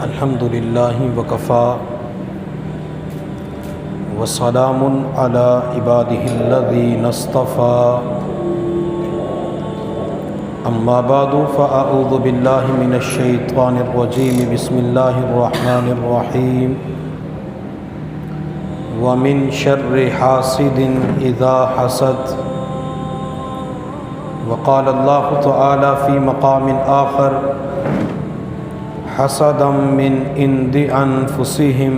الحمد للہ وکفا وسلام علی عبادہ الذین اصطفى اما بعد فاعوذ باللہ من الشیطان الرجیم بسم اللہ الرحمن الرحیم ومن شر حاسد اذا حسد وقال اللہ تعالی فی مقام آخر حسدا من عند انفسهم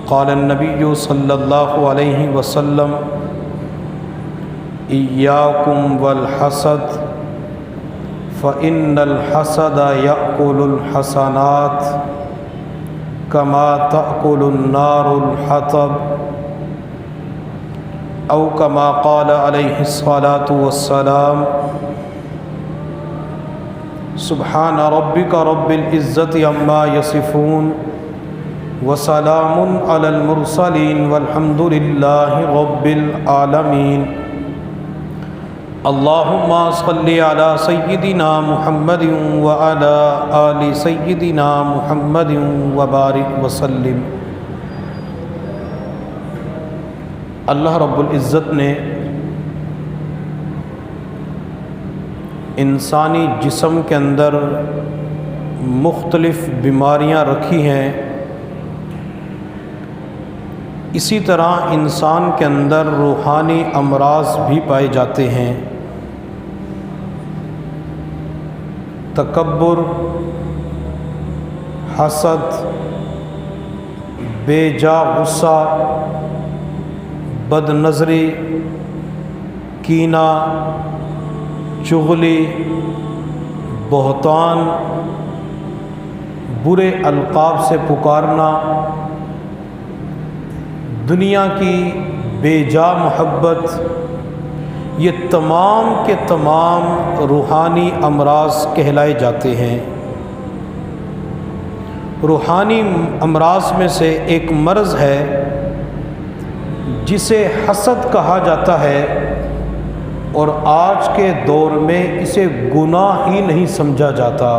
قال النبی صلی اللہ علیہ وسلم ایاکم والحسد فإن الحسد یأکل الحسنات کما تأکل النار الحطب او کما قال علیہ الصلاة والسلام سبحان ربک رب العزت عما یصفون وسلام علی المرسلین والحمد للہ رب العالمین اللہم صلی علی سیدنا محمد وعلی آل سیدنا محمد وبارک وسلم۔ اللہ رب العزت نے انسانی جسم کے اندر مختلف بیماریاں رکھی ہیں، اسی طرح انسان کے اندر روحانی امراض بھی پائے جاتے ہیں۔ تکبر، حسد، بے جا غصہ، بد نظری، کینہ، چغلی، بہتان، برے القاب سے پکارنا، دنیا کی بے جا محبت، یہ تمام کے تمام روحانی امراض کہلائے جاتے ہیں۔ روحانی امراض میں سے ایک مرض ہے جسے حسد کہا جاتا ہے، اور آج کے دور میں اسے گناہ ہی نہیں سمجھا جاتا۔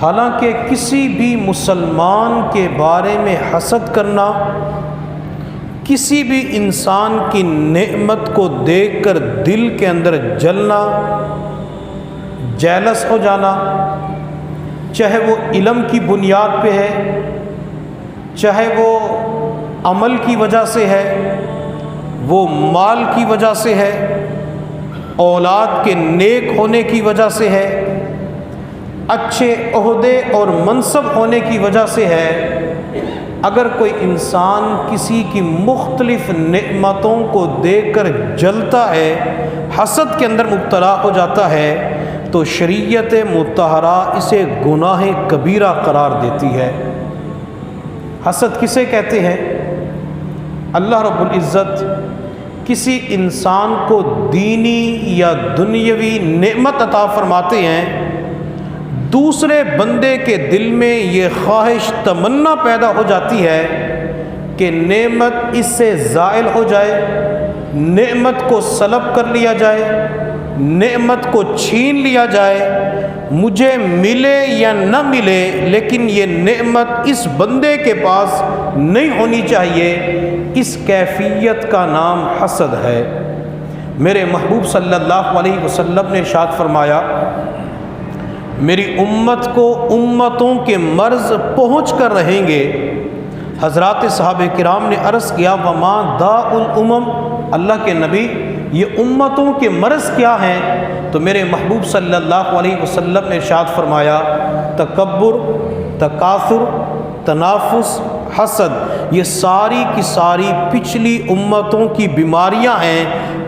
حالانکہ کسی بھی مسلمان کے بارے میں حسد کرنا، کسی بھی انسان کی نعمت کو دیکھ کر دل کے اندر جلنا، جیلس ہو جانا، چاہے وہ علم کی بنیاد پہ ہے، چاہے وہ عمل کی وجہ سے ہے، وہ مال کی وجہ سے ہے، اولاد کے نیک ہونے کی وجہ سے ہے، اچھے عہدے اور منصب ہونے کی وجہ سے ہے، اگر کوئی انسان کسی کی مختلف نعمتوں کو دیکھ کر جلتا ہے، حسد کے اندر مبتلا ہو جاتا ہے، تو شریعت مطہرہ اسے گناہ کبیرہ قرار دیتی ہے۔ حسد کسے کہتے ہیں؟ اللہ رب العزت کسی انسان کو دینی یا دنیاوی نعمت عطا فرماتے ہیں، دوسرے بندے کے دل میں یہ خواہش تمنا پیدا ہو جاتی ہے کہ نعمت اس سے زائل ہو جائے، نعمت کو سلب کر لیا جائے، نعمت کو چھین لیا جائے، مجھے ملے یا نہ ملے لیکن یہ نعمت اس بندے کے پاس نہیں ہونی چاہیے۔ اس کیفیت کا نام حسد ہے۔ میرے محبوب صلی اللہ علیہ وسلم نے ارشاد فرمایا، میری امت کو امتوں کے مرض پہنچ کر رہیں گے۔ حضرات صحابہ کرام نے عرض کیا، وما داء الامم، اللہ کے نبی یہ امتوں کے مرض کیا ہیں؟ تو میرے محبوب صلی اللہ علیہ وسلم نے ارشاد فرمایا، تکبر، تکاثر، تنافس، حسد، یہ ساری کی ساری پچھلی امتوں کی بیماریاں ہیں،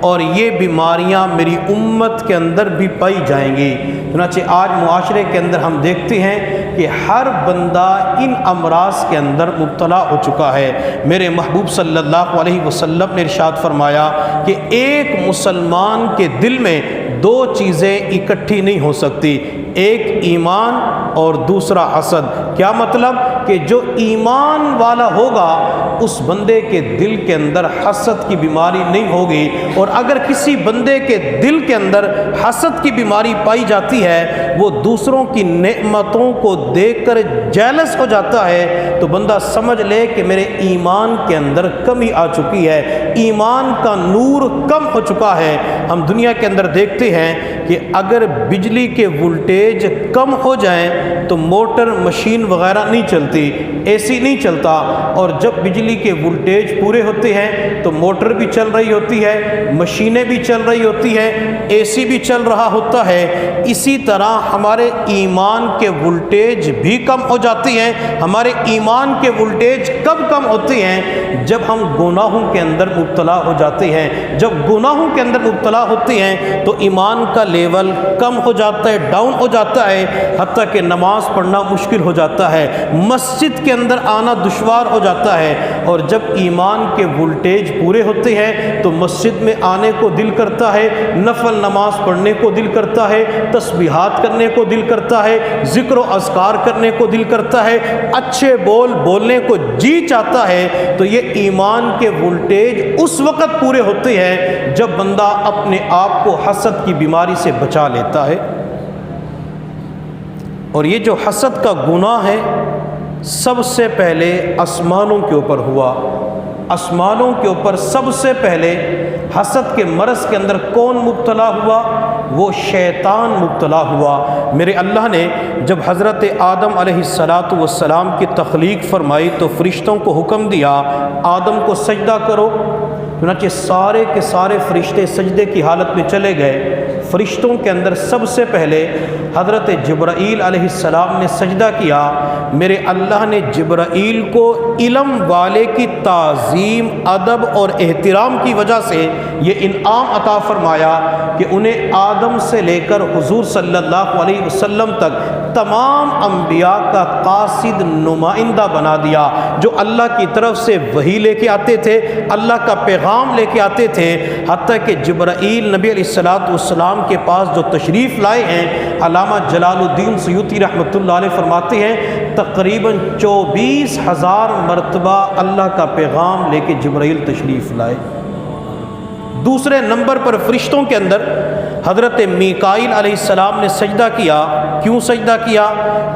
اور یہ بیماریاں میری امت کے اندر بھی پائی جائیں گی۔ چنانچہ آج معاشرے کے اندر ہم دیکھتے ہیں کہ ہر بندہ ان امراض کے اندر مبتلا ہو چکا ہے۔ میرے محبوب صلی اللہ علیہ وسلم نے ارشاد فرمایا کہ ایک مسلمان کے دل میں دو چیزیں اکٹھی نہیں ہو سکتی، ایک ایمان اور دوسرا حسد۔ کیا مطلب؟ کہ جو ایمان والا ہوگا اس بندے کے دل کے اندر حسد کی بیماری نہیں ہوگی، اور اگر کسی بندے کے دل کے اندر حسد کی بیماری پائی جاتی ہے، وہ دوسروں کی نعمتوں کو دیکھ کر جیلس ہو جاتا ہے، تو بندہ سمجھ لے کہ میرے ایمان کے اندر کمی آ چکی ہے، ایمان کا نور کم ہو چکا ہے۔ ہم دنیا کے اندر دیکھتے ہیں کہ اگر بجلی کے وولٹیج کم ہو جائیں تو موٹر مشین وغیرہ نہیں چلتی، اے سی نہیں چلتا، اور جب بجلی کے وولٹیج پورے ہوتے ہیں تو موٹر بھی چل رہی ہوتی ہے، مشینیں بھی چل رہی ہوتی ہے، اے سی بھی چل رہا ہوتا ہے۔ اسی طرح ہمارے ایمان کے وولٹیج بھی کم ہو جاتی ہیں۔ ہمارے ایمان کے وولٹیج کب کم ہوتے ہیں؟ جب ہم گناہوں کے اندر مبتلا ہو جاتے ہیں۔ جب گناہوں کے اندر مبتلا ہوتے ہیں تو ایمان کا لیول کم ہو جاتا ہے، ڈاؤن ہو جاتا ہے، حتیٰ کہ نماز پڑھنا مشکل ہو جاتا ہے، مسجد کے اندر آنا دشوار ہو جاتا ہے۔ اور جب ایمان کے وولٹیج پورے ہوتے ہیں تو مسجد میں آنے کو دل کرتا ہے، نفل نماز پڑھنے کو دل کرتا ہے، تسبیحات کرنے کو دل کرتا ہے، ذکر و اذکار کرنے کو دل کرتا ہے، اچھے بول بولنے کو جی چاہتا ہے۔ تو یہ ایمان کے وولٹیج اس وقت پورے ہوتے ہیں جب بندہ اپنے آپ کو حسد کی بیماری سے بچا لیتا ہے۔ اور یہ جو حسد کا گناہ ہے سب سے پہلے آسمانوں کے اوپر ہوا۔ آسمانوں کے اوپر سب سے پہلے حسد کے مرض کے اندر کون مبتلا ہوا؟ وہ شیطان مبتلا ہوا۔ میرے اللہ نے جب حضرت آدم علیہ السلام کی تخلیق فرمائی تو فرشتوں کو حکم دیا آدم کو سجدہ کرو، چنانچہ سارے کے سارے فرشتے سجدے کی حالت میں چلے گئے۔ فرشتوں کے اندر سب سے پہلے حضرت جبرائیل علیہ السلام نے سجدہ کیا۔ میرے اللہ نے جبرائیل کو علم والے کی تعظیم، ادب اور احترام کی وجہ سے یہ انعام عطا فرمایا کہ انہیں آدم سے لے کر حضور صلی اللہ علیہ وسلم تک تمام انبیاء کا قاصد نمائندہ بنا دیا، جو اللہ کی طرف سے وحی لے کے آتے تھے، اللہ کا پیغام لے کے آتے تھے۔ حتیٰ کہ جبرائیل نبی علیہ السلام کے پاس جو تشریف لائے ہیں، علامہ جلال الدین سیوطی رحمۃ اللہ علیہ فرماتے ہیں تقریباً 24,000 مرتبہ اللہ کا پیغام لے کے جبرائیل تشریف لائے۔ دوسرے نمبر پر فرشتوں کے اندر حضرت میکائیل علیہ السلام نے سجدہ کیا۔ کیوں سجدہ کیا؟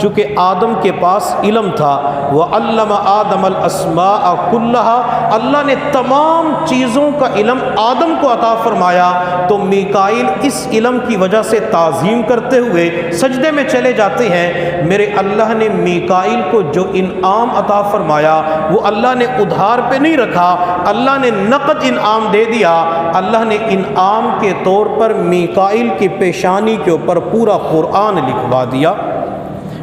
چونکہ آدم کے پاس علم تھا۔ وَعَلَّمَ آدَمَ الْأَسْمَاءَ كُلَّهَا، اللہ نے تمام چیزوں کا علم آدم کو عطا فرمایا، تو میکائیل اس علم کی وجہ سے تعظیم کرتے ہوئے سجدے میں چلے جاتے ہیں۔ میرے اللہ نے میکائیل کو جو انعام عطا فرمایا وہ اللہ نے ادھار پہ نہیں رکھا، اللہ نے نقد انعام دے دیا۔ اللہ نے انعام کے طور پر میکائیل کی پیشانی کے اوپر پورا قرآن لکھوا دیا۔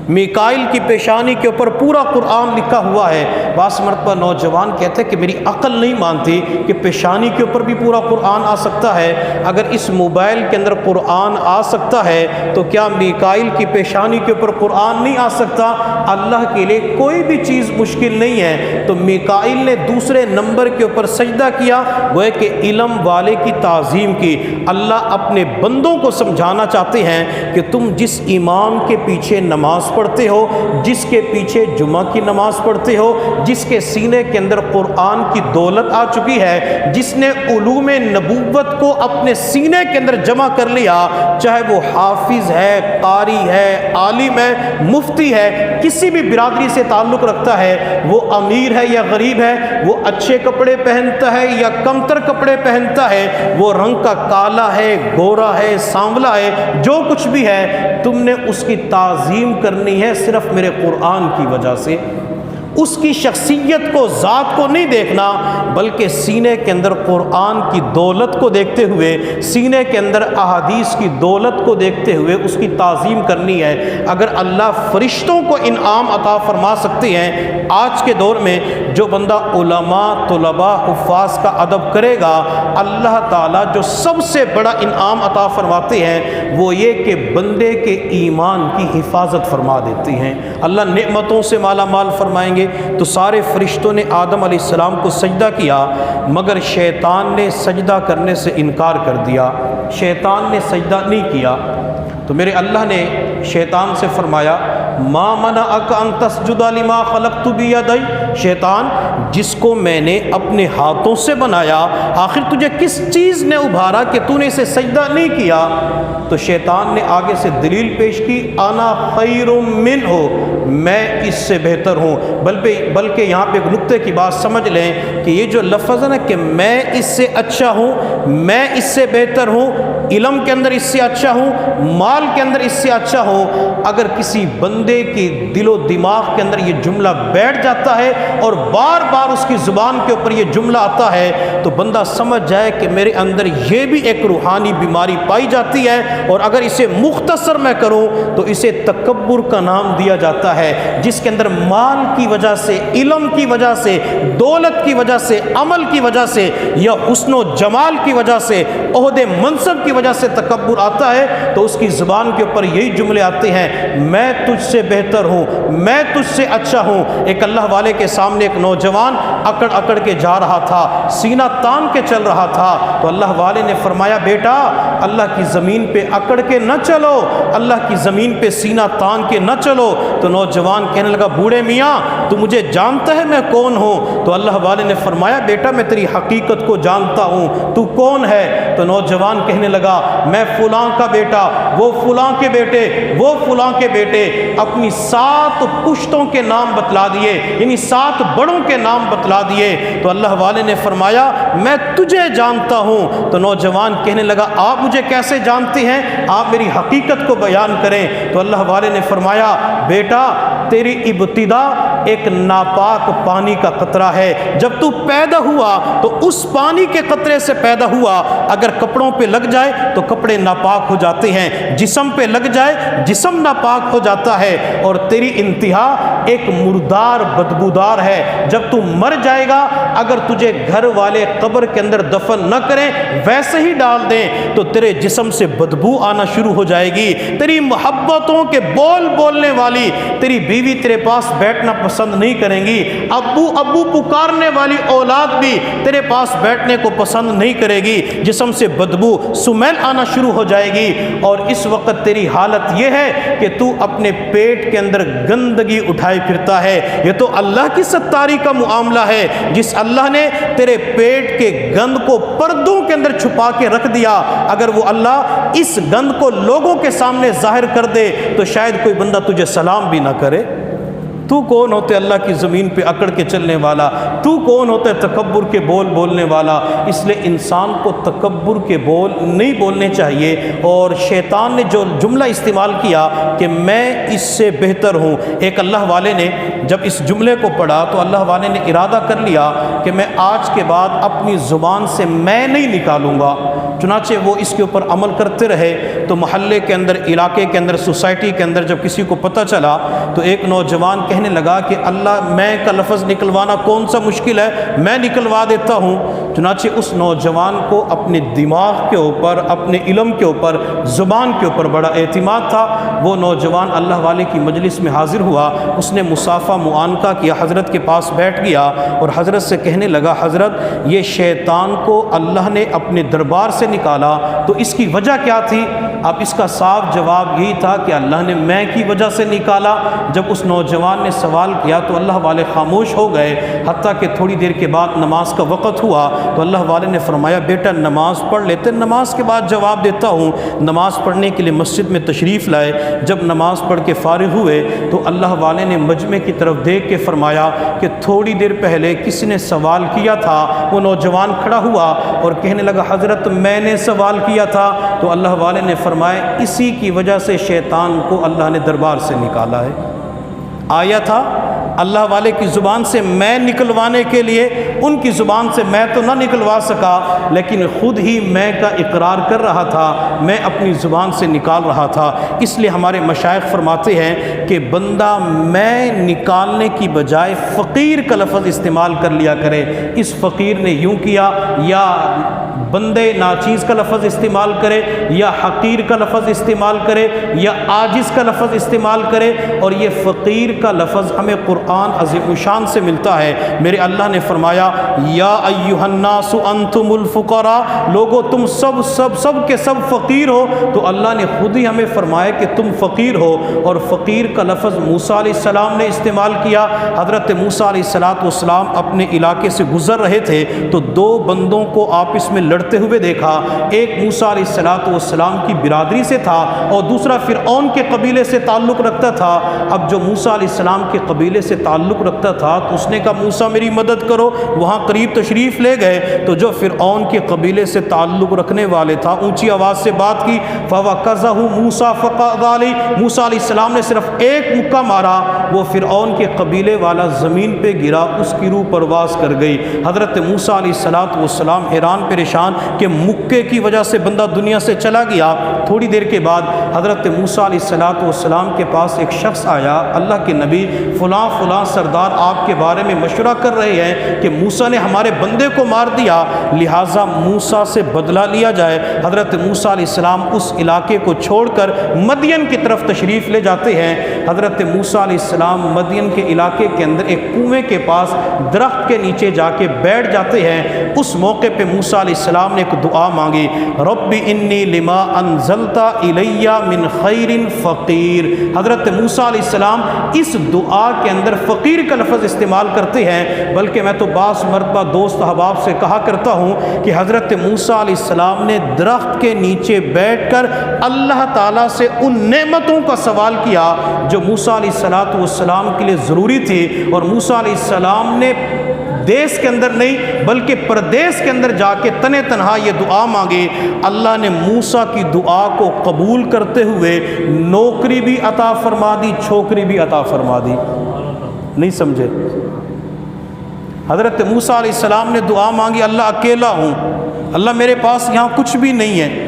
میکائیل کی پیشانی کے اوپر پورا قرآن لکھا ہوا ہے۔ بعض مرتبہ نوجوان کہتے ہیں کہ میری عقل نہیں مانتی کہ پیشانی کے اوپر بھی پورا قرآن آ سکتا ہے۔ اگر اس موبائل کے اندر قرآن آ سکتا ہے تو کیا میکائیل کی پیشانی کے اوپر قرآن نہیں آ سکتا؟ اللہ کے لیے کوئی بھی چیز مشکل نہیں ہے۔ تو میکائیل نے دوسرے نمبر کے اوپر سجدہ کیا، گویا کہ علم والے کی تعظیم کی۔ اللہ اپنے بندوں کو سمجھانا چاہتے ہیں کہ تم جس امام کے پیچھے نماز پڑھتے ہو، جس کے پیچھے جمعہ کی نماز پڑھتے ہو، جس کے سینے کے اندر قرآن کی دولت آ چکی ہے، جس نے علوم نبوت کو اپنے سینے کے اندر جمع کر لیا، چاہے وہ حافظ ہے، قاری ہے، عالم ہے، مفتی ہے، کسی بھی برادری سے تعلق رکھتا ہے، وہ امیر ہے یا غریب ہے، وہ اچھے کپڑے پہنتا ہے یا کمتر کپڑے پہنتا ہے، وہ رنگ کا کالا ہے، گورا ہے، سانولا ہے، جو کچھ بھی ہے، تم نے اس کی تعظیم کرنی ہے صرف میرے قرآن کی وجہ سے۔ اس کی شخصیت کو، ذات کو نہیں دیکھنا، بلکہ سینے کے اندر قرآن کی دولت کو دیکھتے ہوئے، سینے کے اندر احادیث کی دولت کو دیکھتے ہوئے اس کی تعظیم کرنی ہے۔ اگر اللہ فرشتوں کو انعام عطا فرما سکتے ہیں، آج کے دور میں جو بندہ علماء، طلباء، حفاظ کا ادب کرے گا، اللہ تعالیٰ جو سب سے بڑا انعام عطا فرماتے ہیں وہ یہ کہ بندے کے ایمان کی حفاظت فرما دیتے ہیں۔ اللہ نعمتوں سے مالا مال فرمائیں گے۔ تو سارے فرشتوں نے آدم علیہ السلام کو سجدہ کیا، مگر شیطان نے سجدہ کرنے سے انکار کر دیا۔ شیطان نے سجدہ نہیں کیا، تو میرے اللہ نے شیطان سے فرمایا ما منعک ان تسجد لما خلقت بیدی، شیطان جس کو میں نے اپنے ہاتھوں سے بنایا آخر تجھے کس چیز نے ابھارا کہ تو نے اسے سجدہ نہیں کیا؟ تو شیطان نے آگے سے دلیل پیش کی انا خیر منہ، میں اس سے بہتر ہوں۔ بلکہ یہاں پہ ایک نقطے کی بات سمجھ لیں کہ یہ جو لفظ ہے نا کہ میں اس سے اچھا ہوں، میں اس سے بہتر ہوں، علم کے اندر اس سے اچھا ہوں، مال کے اندر اس سے اچھا ہوں، اگر کسی بندے کے دل و دماغ کے اندر یہ جملہ بیٹھ جاتا ہے اور بار بار اس کی زبان کے اوپر یہ جملہ آتا ہے تو بندہ سمجھ جائے کہ میرے اندر یہ بھی ایک روحانی بیماری پائی جاتی ہے، اور اگر اسے مختصر میں کروں تو اسے تکبر کا نام دیا جاتا ہے، جس کے اندر مال کی وجہ سے، علم کی وجہ سے، دولت کی وجہ سے، عمل کی وجہ سے یا حسن و جمال کی وجہ سے، عہدے منصب کی وجہ سے تکبر آتا ہے تو اس کی زبان کے اوپر یہی جملے آتے ہیں میں تجھ سے بہتر ہوں، میں تجھ سے اچھا ہوں۔ ایک اللہ والے کے سامنے ایک نوجوان اکڑ اکڑ کے جا رہا تھا، سینہ تان کے چل رہا تھا، تو اللہ والے نے فرمایا بیٹا اللہ کی زمین پہ اکڑ کے نہ چلو، اللہ کی زمین پہ سینہ تان کے نہ چلو۔ تو نوجوان کہنے لگا بوڑھے میاں تو مجھے جانتا ہے میں کون ہوں؟ تو اللہ والے نے فرمایا بیٹا میں تیری حقیقت کو جانتا ہوں، تو کون ہے؟ تو نوجوان کہنے لگا میں فلاں کا بیٹا، وہ فلاں کے بیٹے، وہ فلاں کے بیٹے، اپنی 7 پشتوں کے نام بتلا دیے، یعنی 7 بڑوں کے نام بتلا دیے۔ تو اللہ والے نے فرمایا میں تجھے جانتا ہوں۔ تو نوجوان کہنے لگا آپ مجھے کیسے جانتے ہیں؟ آپ میری حقیقت کو بیان کریں۔ تو اللہ والے نے فرمایا بیٹا تیری ابتدا ایک ناپاک پانی کا قطرہ ہے، جب تو پیدا ہوا تو اس پانی کے قطرے سے پیدا ہوا، اگر کپڑوں پہ لگ جائے تو کپڑے ناپاک ہو جاتے ہیں، جسم پہ لگ جائے جسم ناپاک ہو جاتا ہے، اور تیری انتہا ایک مردار بدبودار ہے، جب تو مر جائے گا اگر تجھے گھر والے قبر کے اندر دفن نہ کریں ویسے ہی ڈال دیں تو تیرے جسم سے بدبو آنا شروع ہو جائے گی، تیری محبتوں کے بول بولنے والی تیری بیوی تیرے پاس بیٹھنا پسند نہیں کریں گی، ابو ابو پکارنے والی اولاد بھی تیرے پاس بیٹھنے کو پسند نہیں کرے گی، جسم سے بدبو سمیل آنا شروع ہو جائے گی، اور اس وقت تیری حالت یہ ہے کہ تو اپنے پیٹ کے اندر گندگی اٹھائے پھرتا ہے۔ یہ تو اللہ کی ستاری کا معاملہ ہے، جس اللہ نے تیرے پیٹ کے گند کو پردوں کے اندر چھپا کے رکھ دیا، اگر وہ اللہ اس گند کو لوگوں کے سامنے ظاہر کر دے تو شاید کوئی بندہ تجھے سلام بھی نہ کرے۔ تو کون ہوتے اللہ کی زمین پہ اکڑ کے چلنے والا؟ تو کون ہوتا ہے تکبر کے بول بولنے والا؟ اس لیے انسان کو تکبر کے بول نہیں بولنے چاہیے، اور شیطان نے جو جملہ استعمال کیا کہ میں اس سے بہتر ہوں، ایک اللہ والے نے جب اس جملے کو پڑھا تو اللہ والے نے ارادہ کر لیا کہ میں آج کے بعد اپنی زبان سے میں نہیں نکالوں گا، چنانچہ وہ اس کے اوپر عمل کرتے رہے۔ تو محلے کے اندر، علاقے کے اندر، سوسائٹی کے اندر جب کسی کو پتہ چلا تو ایک نوجوان کہنے لگا کہ اللہ میں کا لفظ نکلوانا کون سا مشکل ہے، میں نکلوا دیتا ہوں۔ چنانچہ اس نوجوان کو اپنے دماغ کے اوپر، اپنے علم کے اوپر، زبان کے اوپر بڑا اعتماد تھا۔ وہ نوجوان اللہ والے کی مجلس میں حاضر ہوا، اس نے مصافحہ معانقہ کیا، حضرت کے پاس بیٹھ گیا اور حضرت سے کہنے لگا حضرت یہ شیطان کو اللہ نے اپنے دربار سے نکالا تو اس کی وجہ کیا تھی؟ اب اس کا صاف جواب یہی تھا کہ اللہ نے میں کی وجہ سے نکالا۔ جب اس نوجوان نے سوال کیا تو اللہ والے خاموش ہو گئے، حتیٰ کہ تھوڑی دیر کے بعد نماز کا وقت ہوا تو اللہ والے نے فرمایا بیٹا نماز پڑھ لیتے، نماز کے بعد جواب دیتا ہوں۔ نماز پڑھنے کے لیے مسجد میں تشریف لائے، جب نماز پڑھ کے فارغ ہوئے تو اللہ والے نے مجمع کی طرف دیکھ کے فرمایا کہ تھوڑی دیر پہلے کس نے سوال کیا تھا؟ وہ نوجوان کھڑا ہوا اور کہنے لگا حضرت میں نے سوال کیا تھا۔ تو اللہ والے نے فرمایا اسی کی وجہ سے شیطان کو اللہ نے دربار سے نکالا ہے۔ آیا تھا اللہ والے کی زبان سے میں نکلوانے کے لیے، ان کی زبان سے میں تو نہ نکلوا سکا لیکن خود ہی میں کا اقرار کر رہا تھا، میں اپنی زبان سے نکال رہا تھا۔ اس لیے ہمارے مشائخ فرماتے ہیں کہ بندہ میں نکالنے کی بجائے فقیر کا لفظ استعمال کر لیا کرے۔ اس فقیر نے یوں کیا، یا بندے ناچیز کا لفظ استعمال کرے، یا حقیر کا لفظ استعمال کرے، یا عاجز کا لفظ استعمال کرے، اور یہ فقیر کا لفظ ہمیں قرآن قرآن عظیم الشان سے ملتا ہے۔ میرے اللہ نے فرمایا یا ایھا الناس انتم الفقراء، لوگو تم سب کے سب فقیر ہو۔ تو اللہ نے خود ہی ہمیں فرمایا کہ تم فقیر ہو، اور فقیر کا لفظ موسیٰ علیہ السلام نے استعمال کیا۔ حضرت موسیٰ علیہ السلام اپنے علاقے سے گزر رہے تھے تو دو بندوں کو آپس میں لڑتے ہوئے دیکھا۔ ایک موسیٰ علیہ السلام کی برادری سے تھا اور دوسرا فرعون کے قبیلے سے تعلق رکھتا تھا۔ اب جو موسیٰ علیہ السلام کے قبیلے سے تعلق رکھتا تھا تو اس نے کہا موسیٰ میری مدد کرو، وہاں قریب تشریف لے گئے تو جو فرعون کے قبیلے سے تعلق رکھنے والے تھا اونچی آواز سے بات کی، فَوَكَزَهُ مُوسَىٰ فَقَعَدَ عَلَيْهِ، موسیٰ علیہ السلام نے صرف ایک مکہ مارا، وہ فرعون کے قبیلے والا زمین پہ گرا، اس کی روح پرواز کر گئی۔ حضرت موسیٰ علیہ السلام حیران پریشان کہ مکے کی وجہ سے بندہ دنیا سے چلا گیا۔ تھوڑی دیر کے بعد حضرت موسیٰ علیہ السلام کے پاس ایک شخص آیا، اللہ کے نبی فلاں سردار آپ کے بارے میں مشورہ کر رہے ہیں کہ موسیٰ نے ہمارے بندے کو مار دیا، لہٰذا موسیٰ سے بدلہ لیا جائے۔ حضرت موسیٰ علیہ السلام اس علاقے کو چھوڑ کر مدین کی طرف تشریف لے جاتے ہیں۔ حضرت موسیٰ علیہ السلام مدین کے علاقے کے اندر ایک کنویں کے پاس درخت کے نیچے جا کے بیٹھ جاتے ہیں۔ اس موقع پہ موسیٰ علیہ السلام نے ایک دعا مانگی، رب انی لما انزلت الی من خیر فقیر۔ حضرت موسیٰ علیہ السلام اس دعا کے اندر فقیر کا لفظ استعمال کرتے ہیں، بلکہ میں تو بعض مرتبہ دوست احباب سے کہا کرتا ہوں کہ حضرت موسیٰ علیہ السلام نے درخت کے نیچے بیٹھ کر اللہ تعالیٰ سے ان نعمتوں کا سوال کیا جو موسیٰ علیہ السلام کے لیے ضروری تھی، اور موسیٰ علیہ السلام نے دیس کے اندر نہیں بلکہ پردیس کے اندر جا کے تنہ تنہا یہ دعا مانگی۔ اللہ نے موسیٰ کی دعا کو قبول کرتے ہوئے نوکری بھی عطا فرما دی، چھوکری بھی عطا فرما دی۔ نہیں سمجھے؟ حضرت موسیٰ علیہ السلام نے دعا مانگی، اللہ اکیلا ہوں، اللہ میرے پاس یہاں کچھ بھی نہیں ہے،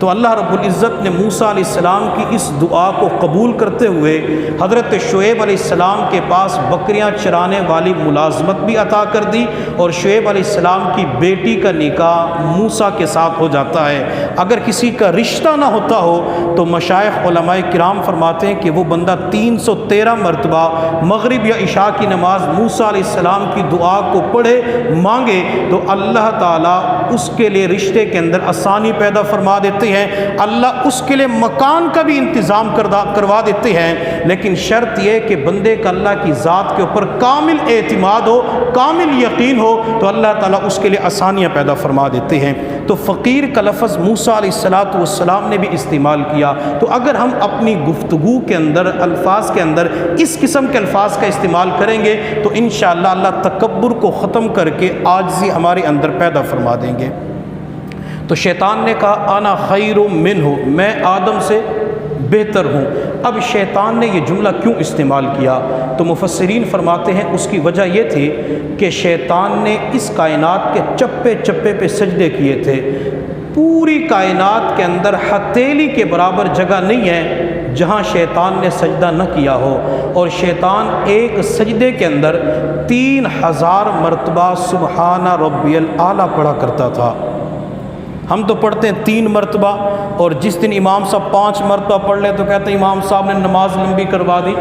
تو اللہ رب العزت نے موسیٰ علیہ السلام کی اس دعا کو قبول کرتے ہوئے حضرت شعیب علیہ السلام کے پاس بکریاں چرانے والی ملازمت بھی عطا کر دی، اور شعیب علیہ السلام کی بیٹی کا نکاح موسیٰ کے ساتھ ہو جاتا ہے۔ اگر کسی کا رشتہ نہ ہوتا ہو تو مشائخ علماء کرام فرماتے ہیں کہ وہ بندہ 313 مرتبہ مغرب یا عشاء کی نماز موسیٰ علیہ السلام کی دعا کو پڑھے مانگے تو اللہ تعالیٰ اس کے لیے رشتے کے اندر آسانی پیدا فرما دیتے ہیں، اللہ اس کے لیے مکان کا بھی انتظام کروا دیتے ہیں، لیکن شرط یہ کہ بندے کا اللہ کی ذات کے اوپر کامل اعتماد ہو، کامل یقین ہو، تو اللہ تعالیٰ اس کے لیے آسانیاں پیدا فرما دیتے ہیں۔ تو فقیر کا لفظ موسیٰ علیہ السلام نے بھی استعمال کیا۔ تو اگر ہم اپنی گفتگو کے اندر الفاظ کے اندر اس قسم کے الفاظ کا استعمال کریں گے تو انشاءاللہ اللہ تکبر کو ختم کر کے عاجزی ہمارے اندر پیدا فرما دیں گے۔ تو شیطان نے کہا انا خیر منہ، میں آدم سے بہتر ہوں۔ اب شیطان نے یہ جملہ کیوں استعمال کیا؟ تو مفسرین فرماتے ہیں اس کی وجہ یہ تھی کہ شیطان نے اس کائنات کے چپے چپے پہ سجدے کیے تھے۔ پوری کائنات کے اندر ہتھیلی کے برابر جگہ نہیں ہے جہاں شیطان نے سجدہ نہ کیا ہو، اور شیطان ایک سجدے کے اندر 3000 مرتبہ سبحان ربی الاعلیٰ پڑھا کرتا تھا۔ ہم تو پڑھتے ہیں 3 مرتبہ، اور جس دن امام صاحب 5 مرتبہ پڑھ لیں تو کہتے ہیں امام صاحب نے نماز لمبی کروا دی،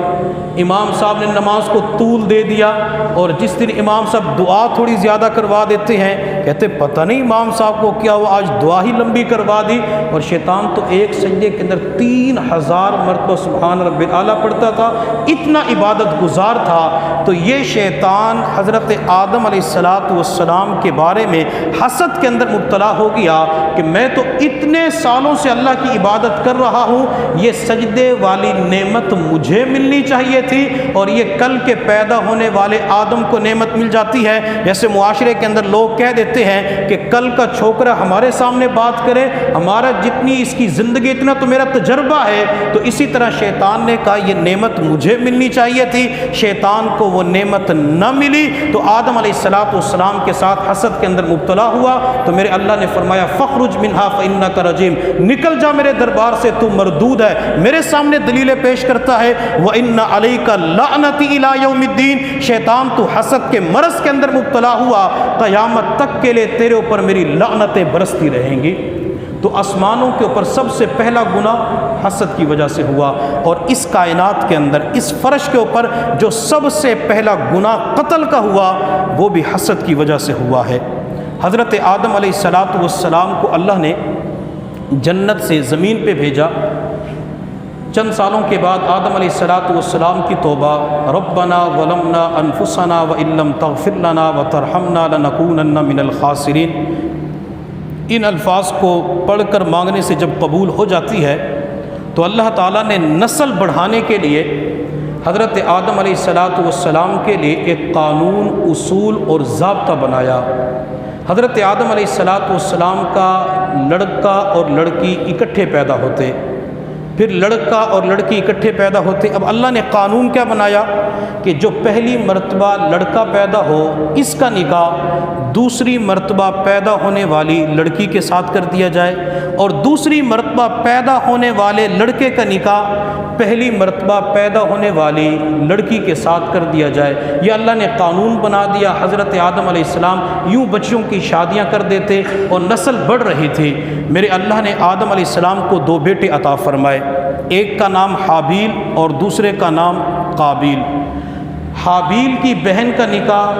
امام صاحب نے نماز کو طول دے دیا، اور جس دن امام صاحب دعا تھوڑی زیادہ کروا دیتے ہیں کہتے پتہ نہیں امام صاحب کو کیا ہوا، آج دعا ہی لمبی کروا دی۔ اور شیطان تو ایک سجدے کے اندر 3000 مرتبہ سبحان رب الاعلیٰ پڑھتا تھا، اتنا عبادت گزار تھا۔ تو یہ شیطان حضرت آدم علیہ السلام کے بارے میں حسد کے اندر مبتلا ہو گیا کہ میں تو اتنے سالوں سے اللہ کی عبادت کر رہا ہوں، یہ سجدے والی نعمت مجھے ملنی چاہیے تھی، اور یہ کل کے پیدا ہونے والے آدم کو نعمت مل جاتی ہے۔ جیسے معاشرے کے اندر لوگ کہہ دیتے ہیں کہ کل کا چھوکرا ہمارے سامنے بات کرے، ہمارا جتنی اس کی زندگی اتنا تو میرا تجربہ ہے، تو اسی طرح شیطان نے کہا یہ نعمت مجھے ملنی چاہیے تھی، شیطان کو وہ نعمت نہ ملی، تو آدم علیہ السلام کے ساتھ حسد کے اندر مبتلا ہوا۔ تو میرے اللہ نے فرمایا فخرج منہا فإنک رجیم، نکل جا میرے دربار سے، تو مردود ہے۔ میرے سامنے دلیلیں پیش کرتا ہے وَإِنَّ عَلَيْكَ لَعْنَتِي إِلَىٰ يَوْمِ الدِّينِ، شیطان تو حسد کے مرض کے اندر مبتلا ہوا، قیامت تک کے لیے تیرے اوپر میری لعنتیں برستی رہیں گی۔ تو آسمانوں کے اوپر سب سے پہلا گناہ حسد کی وجہ سے ہوا، اور اس کائنات کے اندر اس فرش کے اوپر جو سب سے پہلا گناہ قتل کا ہوا وہ بھی حسد کی وجہ سے ہوا ہے۔ حضرت آدم علیہ السلام کو اللہ نے جنت سے زمین پہ بھیجا۔ چند سالوں کے بعد آدم علیہ السلام کی توبہ، ربنا ظلمنا انفسنا وان لم تغفر لنا وترحمنا لنکونن من الخاسرین، ان الفاظ کو پڑھ کر مانگنے سے جب قبول ہو جاتی ہے تو اللہ تعالیٰ نے نسل بڑھانے کے لیے حضرت آدم علیہ السلام کے لیے ایک قانون، اصول اور ضابطہ بنایا۔ حضرت آدم علیہ السلام کا لڑکا اور لڑکی اکٹھے پیدا ہوتے، پھر لڑکا اور لڑکی اکٹھے پیدا ہوتے۔ اب اللہ نے قانون کیا بنایا کہ جو پہلی مرتبہ لڑکا پیدا ہو اس کا نکاح دوسری مرتبہ پیدا ہونے والی لڑکی کے ساتھ کر دیا جائے، اور دوسری مرتبہ پیدا ہونے والے لڑکے کا نکاح پہلی مرتبہ پیدا ہونے والی لڑکی کے ساتھ کر دیا جائے۔ یہ اللہ نے قانون بنا دیا۔ حضرت آدم علیہ السلام یوں بچوں کی شادیاں کر دیتے اور نسل بڑھ رہی تھی۔ میرے اللہ نے آدم علیہ السلام کو دو بیٹے عطا فرمائے، ایک کا نام حابیل اور دوسرے کا نام قابیل۔ حابیل کی بہن کا نکاح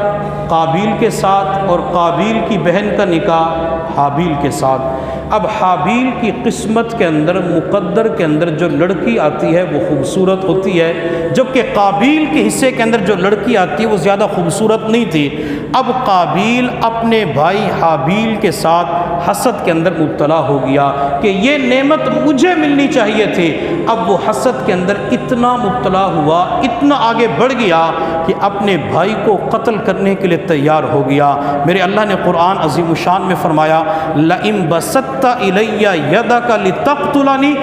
قابیل کے ساتھ اور قابیل کی بہن کا نکاح حابیل کے ساتھ۔ اب حابیل کی قسمت کے اندر، مقدر کے اندر جو لڑکی آتی ہے وہ خوبصورت ہوتی ہے، جبکہ قابیل کے حصے کے اندر جو لڑکی آتی ہے وہ زیادہ خوبصورت نہیں تھی۔ اب قابیل اپنے بھائی حابیل کے ساتھ حسد کے اندر مبتلا ہو گیا کہ یہ نعمت مجھے ملنی چاہیے تھی۔ اب وہ حسد کے اندر اتنا مبتلا ہوا، اتنا آگے بڑھ گیا کہ اپنے بھائی کو قتل کرنے کے لیے تیار ہو گیا۔ میرے اللہ نے قرآن عظیم الشان میں فرمایا، لَئِن بَسَطتَ إِلَيَّ يَدَكَ لِتَقْتُلَنِي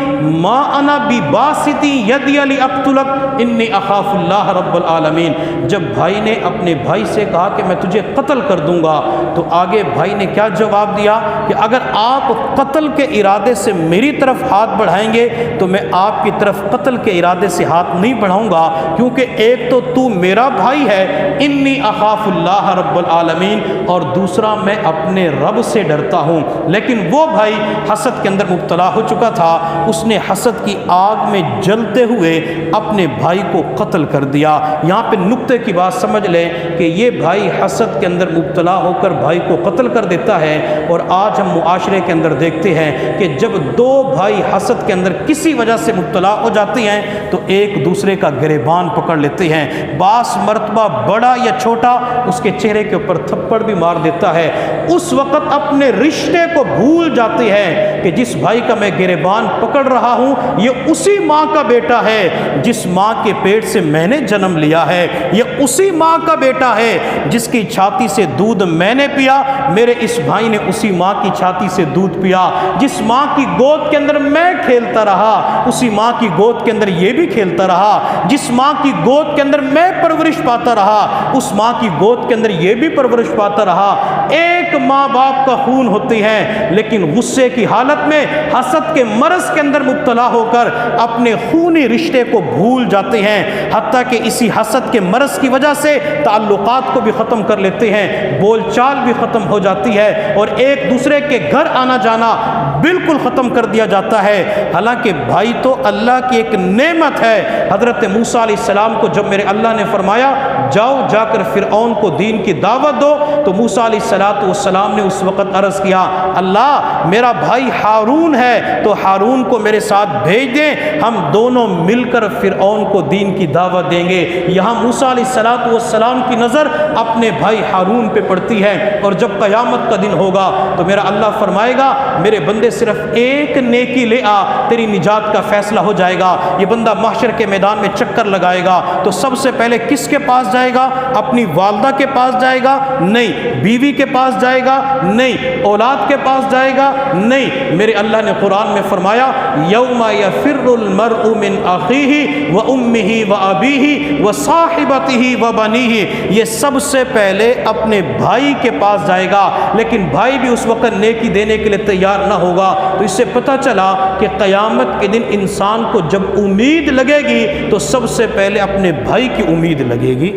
مَا أَنَا بِبَاسِطٍ يَدِيَ لِأَقْتُلَكَ إِنِّي أَخَافُ اللَّهَ رَبَّ الْعَالَمِينَ۔ جب بھائی نے اپنے بھائی سے کہا کہ میں تجھے قتل کر دوں گا تو آگے بھائی نے کیا جواب دیا کہ اگر آپ قتل کے ارادے سے میری طرف ہاتھ بڑھائیں گے تو میں آپ کی طرف قتل کے ارادے سے ہاتھ نہیں بڑھاؤں گا، کیونکہ ایک تو میرا بھائی ہے، انی اخاف اللہ رب العالمین، اور دوسرا میں اپنے رب سے ڈرتا ہوں۔ لیکن وہ بھائی حسد کے اندر مبتلا ہو چکا تھا، اس نے حسد کی آگ میں جلتے ہوئے اپنے بھائی کو قتل کر دیا۔ یہاں پہ نقطے کی بات سمجھ لیں کہ یہ بھائی حسد کے اندر مبتلا ہو کر بھائی کو قتل کر دیتا ہے، اور آج ہم معاشرے کے اندر دیکھتے ہیں کہ جب دو بھائی حسد کے اندر کسی وجہ سے مبتلا ہو جاتے ہیں تو ایک دوسرے کا گریبان پکڑ لیتے ہیں، بعض مرتبہ بڑا یا چھوٹا اس کے چہرے کے اوپر تھپڑ بھی مار دیتا ہے۔ اس وقت اپنے رشتے کو بھول جاتے ہیں کہ جس بھائی کا میں گریبان پکڑ رہا ہوں یہ اسی ماں کا بیٹا ہے جس ماں کے پیٹ سے میں نے جنم لیا ہے، یہ اسی ماں کا بیٹا ہے جس کی چھاتی سے دودھ میں نے پیا، میرے اس بھائی نے اسی ماں کی چھاتی سے دودھ پیا، جس ماں کی گود کے اندر میں کھیلتا رہا اسی ماں کی گود کے اندر یہ بھی کھیلتا رہا، جس ماں کی گود کے اندر میں پرورش پاتا رہا اس ماں کی گود کے اندر یہ بھی پرورش پاتا رہا۔ ایک ماں باپ کا خون ہوتی ہے، لیکن غصے کی حالت میں حسد کے مرض کے اندر مبتلا ہو کر اپنے خونی رشتے کو بھول جاتے ہیں، حتیٰ کہ اسی حسد کے مرض کی وجہ سے تعلقات کو بھی ختم کر لیتے ہیں، بول چال بھی ختم ہو جاتی ہے، اور ایک دوسرے کے گھر آنا جانا بالکل ختم کر دیا جاتا ہے۔ حالانکہ بھائی تو اللہ کی ایک نعمت ہے۔ حضرت موسیٰ علیہ السلام کو جب میرے اللہ نے فرمایا جاؤ جا کر فرعون کو دین کی دعوت دو، تو موسیٰ علیہ السلام نے اس وقت عرض کیا، اللہ میرا بھائی ہارون ہے تو ہارون کو میرے ساتھ بھیج دیں، ہم دونوں مل کر فرعون کو دین کی دعوت دیں گے۔ یہاں موسیٰ علیہ السلام کی نظر اپنے بھائی ہارون پہ پڑتی ہے، اور جب قیامت کا دن ہوگا تو میرا اللہ فرمائے گا میرے بندے صرف ایک نیکی لے آ، تیری نجات کا فیصلہ ہو جائے گا۔ یہ بندہ محشر کے میدان میں چکر لگائے گا تو سب سے پہلے کس کے پاس جائے گا؟ اپنی والدہ کے پاس جائے گا؟ نہیں۔ بیوی کے پاس جائے گا؟ نہیں۔ اولاد کے پاس جائے گا؟ نہیں۔ میرے اللہ نے قرآن میں فرمایا یوم یفر المرء من اخیہ وامہ وابیہ وصاحبتہ وبنیہ، یہ سب سے پہلے اپنے بھائی کے پاس جائے گا، لیکن بھائی بھی اس وقت نیکی دینے کے لیے تیار نہ ہوگا۔ تو اس سے پتہ چلا کہ قیامت کے دن انسان کو جب امید لگے گی تو سب سے پہلے اپنے بھائی کی امید لگے گی۔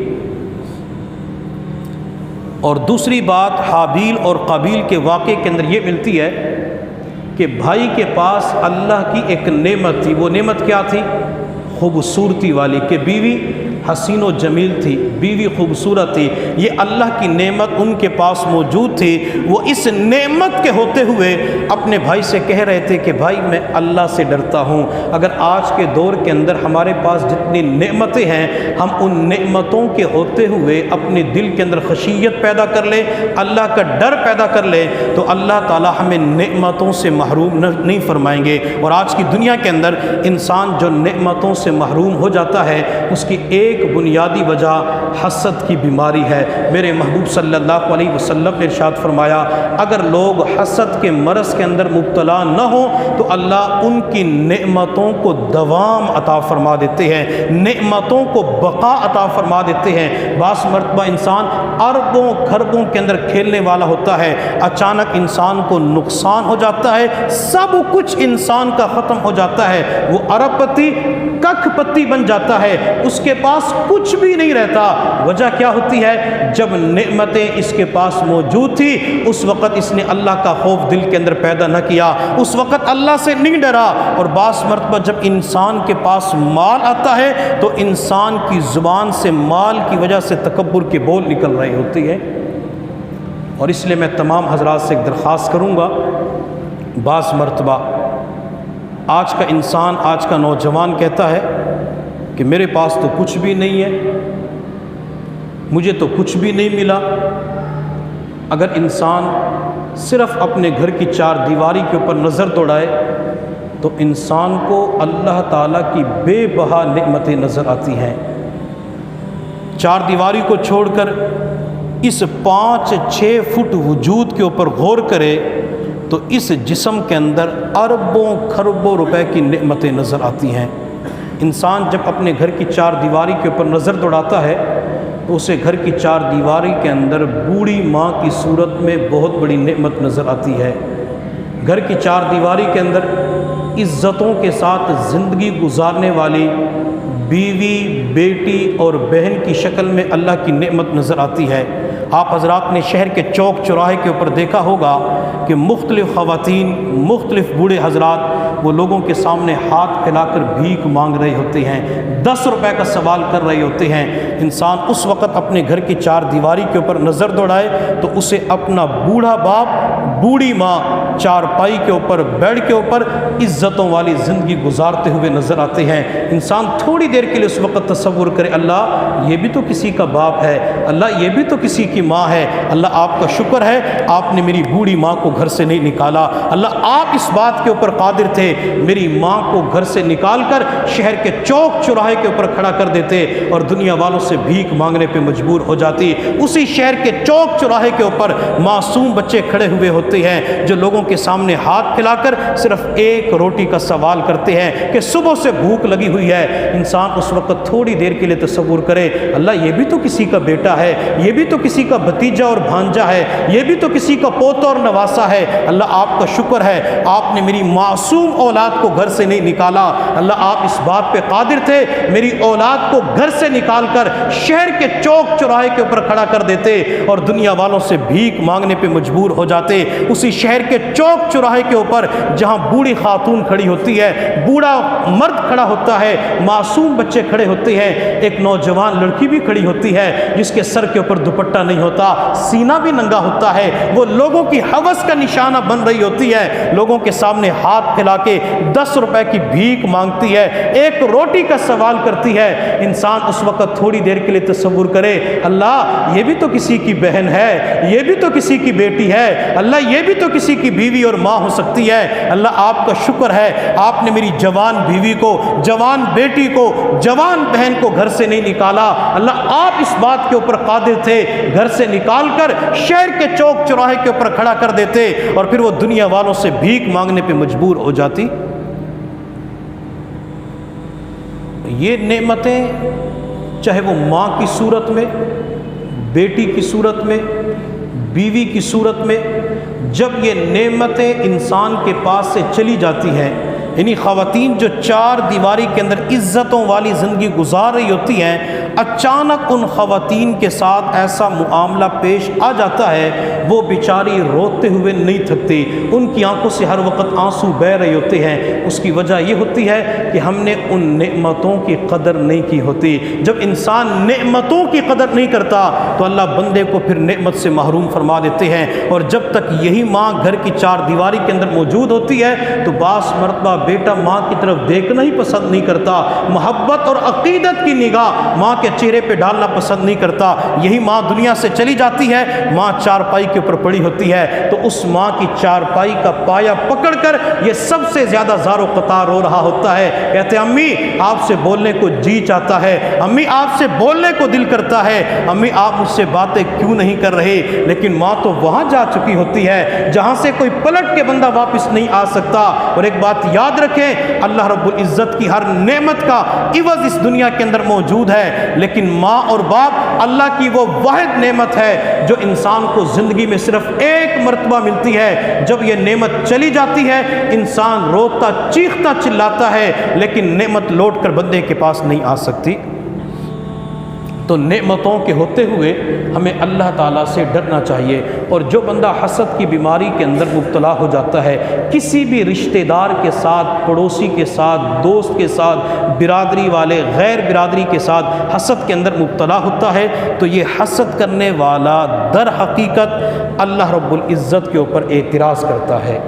اور دوسری بات حابیل اور قابیل کے واقعے کے اندر یہ ملتی ہے کہ بھائی کے پاس اللہ کی ایک نعمت تھی. وہ نعمت کیا تھی؟ خوبصورتی والی، کہ بیوی حسین و جمیل تھی، بیوی خوبصورت تھی. یہ اللہ کی نعمت ان کے پاس موجود تھی. وہ اس نعمت کے ہوتے ہوئے اپنے بھائی سے کہہ رہے تھے کہ بھائی میں اللہ سے ڈرتا ہوں. اگر آج کے دور کے اندر ہمارے پاس جتنی نعمتیں ہیں، ہم ان نعمتوں کے ہوتے ہوئے اپنے دل کے اندر خشیت پیدا کر لیں، اللہ کا ڈر پیدا کر لیں، تو اللہ تعالی ہمیں نعمتوں سے محروم نہیں فرمائیں گے. اور آج کی دنیا کے اندر انسان جو نعمتوں سے محروم ہو جاتا ہے، اس کی ایک بنیادی وجہ حسد کی بیماری ہے. میرے محبوب صلی اللہ علیہ وسلم نے ارشاد فرمایا، اگر لوگ حسد کے مرض کے اندر مبتلا نہ ہوں تو اللہ ان کی نعمتوں کو دوام عطا فرما دیتے ہیں، نعمتوں کو بقا عطا فرما دیتے ہیں. بعض مرتبہ انسان اربوں کھربوں کے اندر کھیلنے والا ہوتا ہے، اچانک انسان کو نقصان ہو جاتا ہے، سب کچھ انسان کا ختم ہو جاتا ہے، وہ ارب پتی ککھ پتی بن جاتا ہے، اس کے پاس کچھ بھی نہیں رہتا. وجہ کیا ہوتی ہے؟ جب نعمتیں اس کے پاس موجود تھی اس وقت اس نے اللہ کا خوف دل کے اندر پیدا نہ کیا، اس وقت اللہ سے نہیں ڈرا. اور بعض مرتبہ جب انسان کے پاس مال آتا ہے تو انسان کی زبان سے مال کی وجہ سے تکبر کے بول نکل رہے ہوتے ہیں. اور اس لیے میں تمام حضرات سے ایک درخواست کروں گا، بعض مرتبہ آج کا انسان، آج کا نوجوان کہتا ہے کہ میرے پاس تو کچھ بھی نہیں ہے، مجھے تو کچھ بھی نہیں ملا. اگر انسان صرف اپنے گھر کی چار دیواری کے اوپر نظر دوڑائے تو انسان کو اللہ تعالیٰ کی بے بہا نعمتیں نظر آتی ہیں. چار دیواری کو چھوڑ کر اس 5-6 فٹ وجود کے اوپر غور کرے تو اس جسم کے اندر اربوں کھربوں روپے کی نعمتیں نظر آتی ہیں. انسان جب اپنے گھر کی چار دیواری کے اوپر نظر دوڑاتا ہے تو اسے گھر کی چار دیواری کے اندر بوڑھی ماں کی صورت میں بہت بڑی نعمت نظر آتی ہے. گھر کی چار دیواری کے اندر عزتوں کے ساتھ زندگی گزارنے والی بیوی، بیٹی اور بہن کی شکل میں اللہ کی نعمت نظر آتی ہے. آپ حضرات نے شہر کے چوک چوراہے کے اوپر دیکھا ہوگا کہ مختلف خواتین، مختلف بوڑھے حضرات وہ لوگوں کے سامنے ہاتھ پھیلا کر بھیک مانگ رہے ہوتے ہیں، 10 روپے کا سوال کر رہے ہوتے ہیں. انسان اس وقت اپنے گھر کی چار دیواری کے اوپر نظر دوڑائے تو اسے اپنا بوڑھا باپ، بوڑھی ماں چارپائی کے اوپر، بیڈ کے اوپر عزتوں والی زندگی گزارتے ہوئے نظر آتے ہیں. انسان تھوڑی دیر کے لیے اس وقت تصور کرے، اللہ یہ بھی تو کسی کا باپ ہے، اللہ یہ بھی تو کسی کی ماں ہے، اللہ آپ کا شکر ہے آپ نے میری بوڑھی ماں کو گھر سے نہیں نکالا، اللہ آپ اس بات کے اوپر قادر تھے میری ماں کو گھر سے نکال کر شہر کے چوک چوراہے کے اوپر کھڑا کر دیتے اور دنیا والوں سے بھیک مانگنے پہ مجبور ہو جاتی. اسی شہر کے چوک چوراہے کے اوپر معصوم بچے کھڑے ہوئے ہوتے ہیں جو لوگوں کے سامنے ہاتھ پھیلا کر صرف ایک روٹی کا سوال کرتے ہیں کہ صبح سے بھوک لگی ہوئی ہے. انسان اس وقت تھوڑی دیر کے لیے تصور کرے، اللہ یہ بھی تو کسی کا بیٹا ہے، یہ بھی تو کسی کا بھتیجا اور بھانجا ہے، یہ بھی تو کسی کا پوتا اور نواسا ہے، اللہ آپ کا شکر ہے آپ نے میری معصوم اولاد کو گھر سے نہیں نکالا، اللہ آپ اس بات پہ قادر تھے میری اولاد کو گھر سے نکال کر شہر کے چوک چوراہے کے اوپر کھڑا کر دیتے اور دنیا والوں سے بھیک مانگنے پہ مجبور ہو جاتے. اسی شہر کے چوک چوراہے کے اوپر جہاں بوڑھی خاتون کھڑی ہوتی ہے، بوڑھا مرد کھڑا ہوتا ہے، معصوم بچے کھڑے ہوتے ہیں، ایک نوجوان لڑکی بھی کھڑی ہوتی ہے جس کے سر کے اوپر دوپٹہ نہیں ہوتا، سینہ بھی ننگا ہوتا ہے، وہ لوگوں کی ہوس کا نشانہ بن رہی ہوتی ہے، لوگوں کے سامنے ہاتھ پھیلا کے 10 روپے کی بھیک مانگتی ہے، ایک روٹی کا سوال کرتی ہے. انسان اس وقت تھوڑی دیر کے لیے تصور کرے، اللہ یہ بھی تو کسی کی بہن ہے، یہ بھی تو کسی کی بیٹی ہے، اللہ یہ بھی تو کسی کی بیوی اور ماں ہو سکتی ہے، اللہ آپ کا شکر ہے آپ نے میری جوان بیوی کو، جوان بیٹی کو، جوان بہن کو گھر سے نہیں نکالا، اللہ آپ اس بات کے اوپر قادر تھے گھر سے نکال کر شہر کے چوک چوراہے کے اوپر کھڑا کر دیتے اور پھر وہ دنیا والوں سے بھیک مانگنے پہ مجبور ہو جاتی. یہ نعمتیں چاہے وہ ماں کی صورت میں، بیٹی کی صورت میں، بیوی کی صورت میں، جب یہ نعمتیں انسان کے پاس سے چلی جاتی ہیں، یعنی خواتین جو چار دیواری کے اندر عزتوں والی زندگی گزار رہی ہوتی ہیں، اچانک ان خواتین کے ساتھ ایسا معاملہ پیش آ جاتا ہے، وہ بیچاری روتے ہوئے نہیں تھکتی، ان کی آنکھوں سے ہر وقت آنسو بہہ رہے ہوتے ہیں۔ اس کی وجہ یہ ہوتی ہے کہ ہم نے ان نعمتوں کی قدر نہیں کی ہوتی۔ جب انسان نعمتوں کی قدر نہیں کرتا تو اللہ بندے کو پھر نعمت سے محروم فرما دیتے ہیں، اور جب تک یہی ماں گھر کی چار دیواری کے اندر موجود ہوتی ہے تو بعض مرتبہ بیٹا ماں کی طرف دیکھنا ہی پسند نہیں کرتا، محبت اور عقیدت کی نگاہ ماں کے چہرے پہ ڈالنا پسند نہیں کرتا۔ یہی ماں دنیا سے چلی جاتی ہے، ماں چارپائی کے اوپر پڑی ہوتی ہے، تو اس ماں کی چارپائی کا پایا پکڑ کر یہ سب سے زیادہ زار و قطار رو رہا ہوتا ہے، کہتے ہیں امی آپ سے بولنے کو جی چاہتا ہے، امی آپ سے بولنے کو دل کرتا ہے، امی آپ مجھ سے باتیں کیوں نہیں کر رہے؟ لیکن ماں تو وہاں جا چکی ہوتی ہے جہاں سے کوئی پلٹ کے بندہ واپس نہیں آ سکتا۔ اور ایک بات یاد رکھیں، اللہ رب العزت کی ہر نعمت کا عوض اس دنیا کے اندر موجود ہے، لیکن ماں اور باپ اللہ کی وہ واحد نعمت ہے جو انسان کو زندگی میں صرف ایک مرتبہ ملتی ہے۔ جب یہ نعمت چلی جاتی ہے انسان روتا چیختا چلاتا ہے، لیکن نعمت لوٹ کر بندے کے پاس نہیں آ سکتی۔ تو نعمتوں کے ہوتے ہوئے ہمیں اللہ تعالیٰ سے ڈرنا چاہیے۔ اور جو بندہ حسد کی بیماری کے اندر مبتلا ہو جاتا ہے، کسی بھی رشتہ دار کے ساتھ، پڑوسی کے ساتھ، دوست کے ساتھ، برادری والے غیر برادری کے ساتھ حسد کے اندر مبتلا ہوتا ہے، تو یہ حسد کرنے والا در حقیقت اللہ رب العزت کے اوپر اعتراض کرتا ہے۔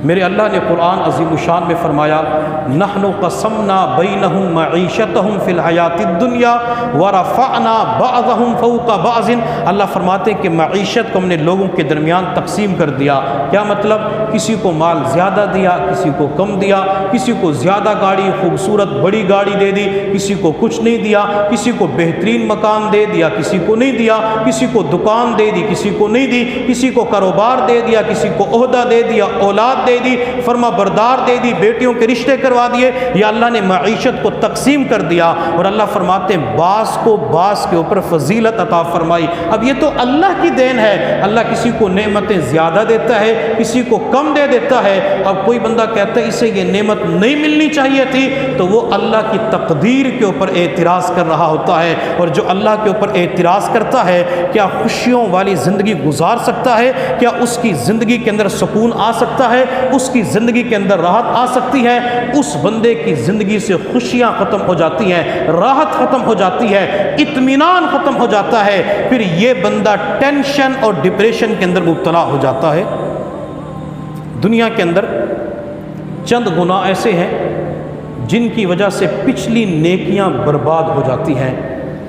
میرے اللہ نے قرآن عظیم الشان میں فرمایا نحن قسمنا بینہم معیشتہم فی الحیات الدنیا ورفعنا بعضہم فوق بعض۔ اللہ فرماتے ہیں کہ معیشت کو ہم نے لوگوں کے درمیان تقسیم کر دیا۔ کیا مطلب؟ کسی کو مال زیادہ دیا، کسی کو کم دیا، کسی کو زیادہ گاڑی خوبصورت بڑی گاڑی دے دی، کسی کو کچھ نہیں دیا، کسی کو بہترین مکان دے دیا، کسی کو نہیں دیا، کسی کو دکان دے دی، کسی کو نہیں دی، کسی کو کاروبار دے دیا، کسی کو عہدہ دے دیا، اولاد دے دی، فرما بردار دے دی، بیٹیوں کے رشتے کروا دیے۔ یا اللہ نے معیشت کو تقسیم کر دیا، اور اللہ فرماتے ہیں بعض کو بعض کے اوپر فضیلت عطا فرمائی۔ اب یہ تو اللہ کی دین ہے، اللہ کسی کو نعمتیں زیادہ دیتا ہے، کسی کو کم دے دیتا ہے۔ اب کوئی بندہ کہتا ہے اسے یہ نعمت نہیں ملنی چاہیے تھی، تو وہ اللہ کی تقدیر کے اوپر اعتراض کر رہا ہوتا ہے۔ اور جو اللہ کے اوپر اعتراض کرتا ہے، کیا خوشیوں والی زندگی گزار سکتا ہے؟ کیا اس کی زندگی کے اندر سکون آ سکتا ہے؟ اس کی زندگی کے اندر راحت آ سکتی ہے؟ اس بندے کی زندگی سے خوشیاں ختم ہو جاتی ہیں، راحت ختم ہو جاتی ہے، اطمینان ختم ہو جاتا ہے، پھر یہ بندہ ٹینشن اور ڈپریشن کے اندر مبتلا ہو جاتا ہے۔ دنیا کے اندر چند گناہ ایسے ہیں جن کی وجہ سے پچھلی نیکیاں برباد ہو جاتی ہیں۔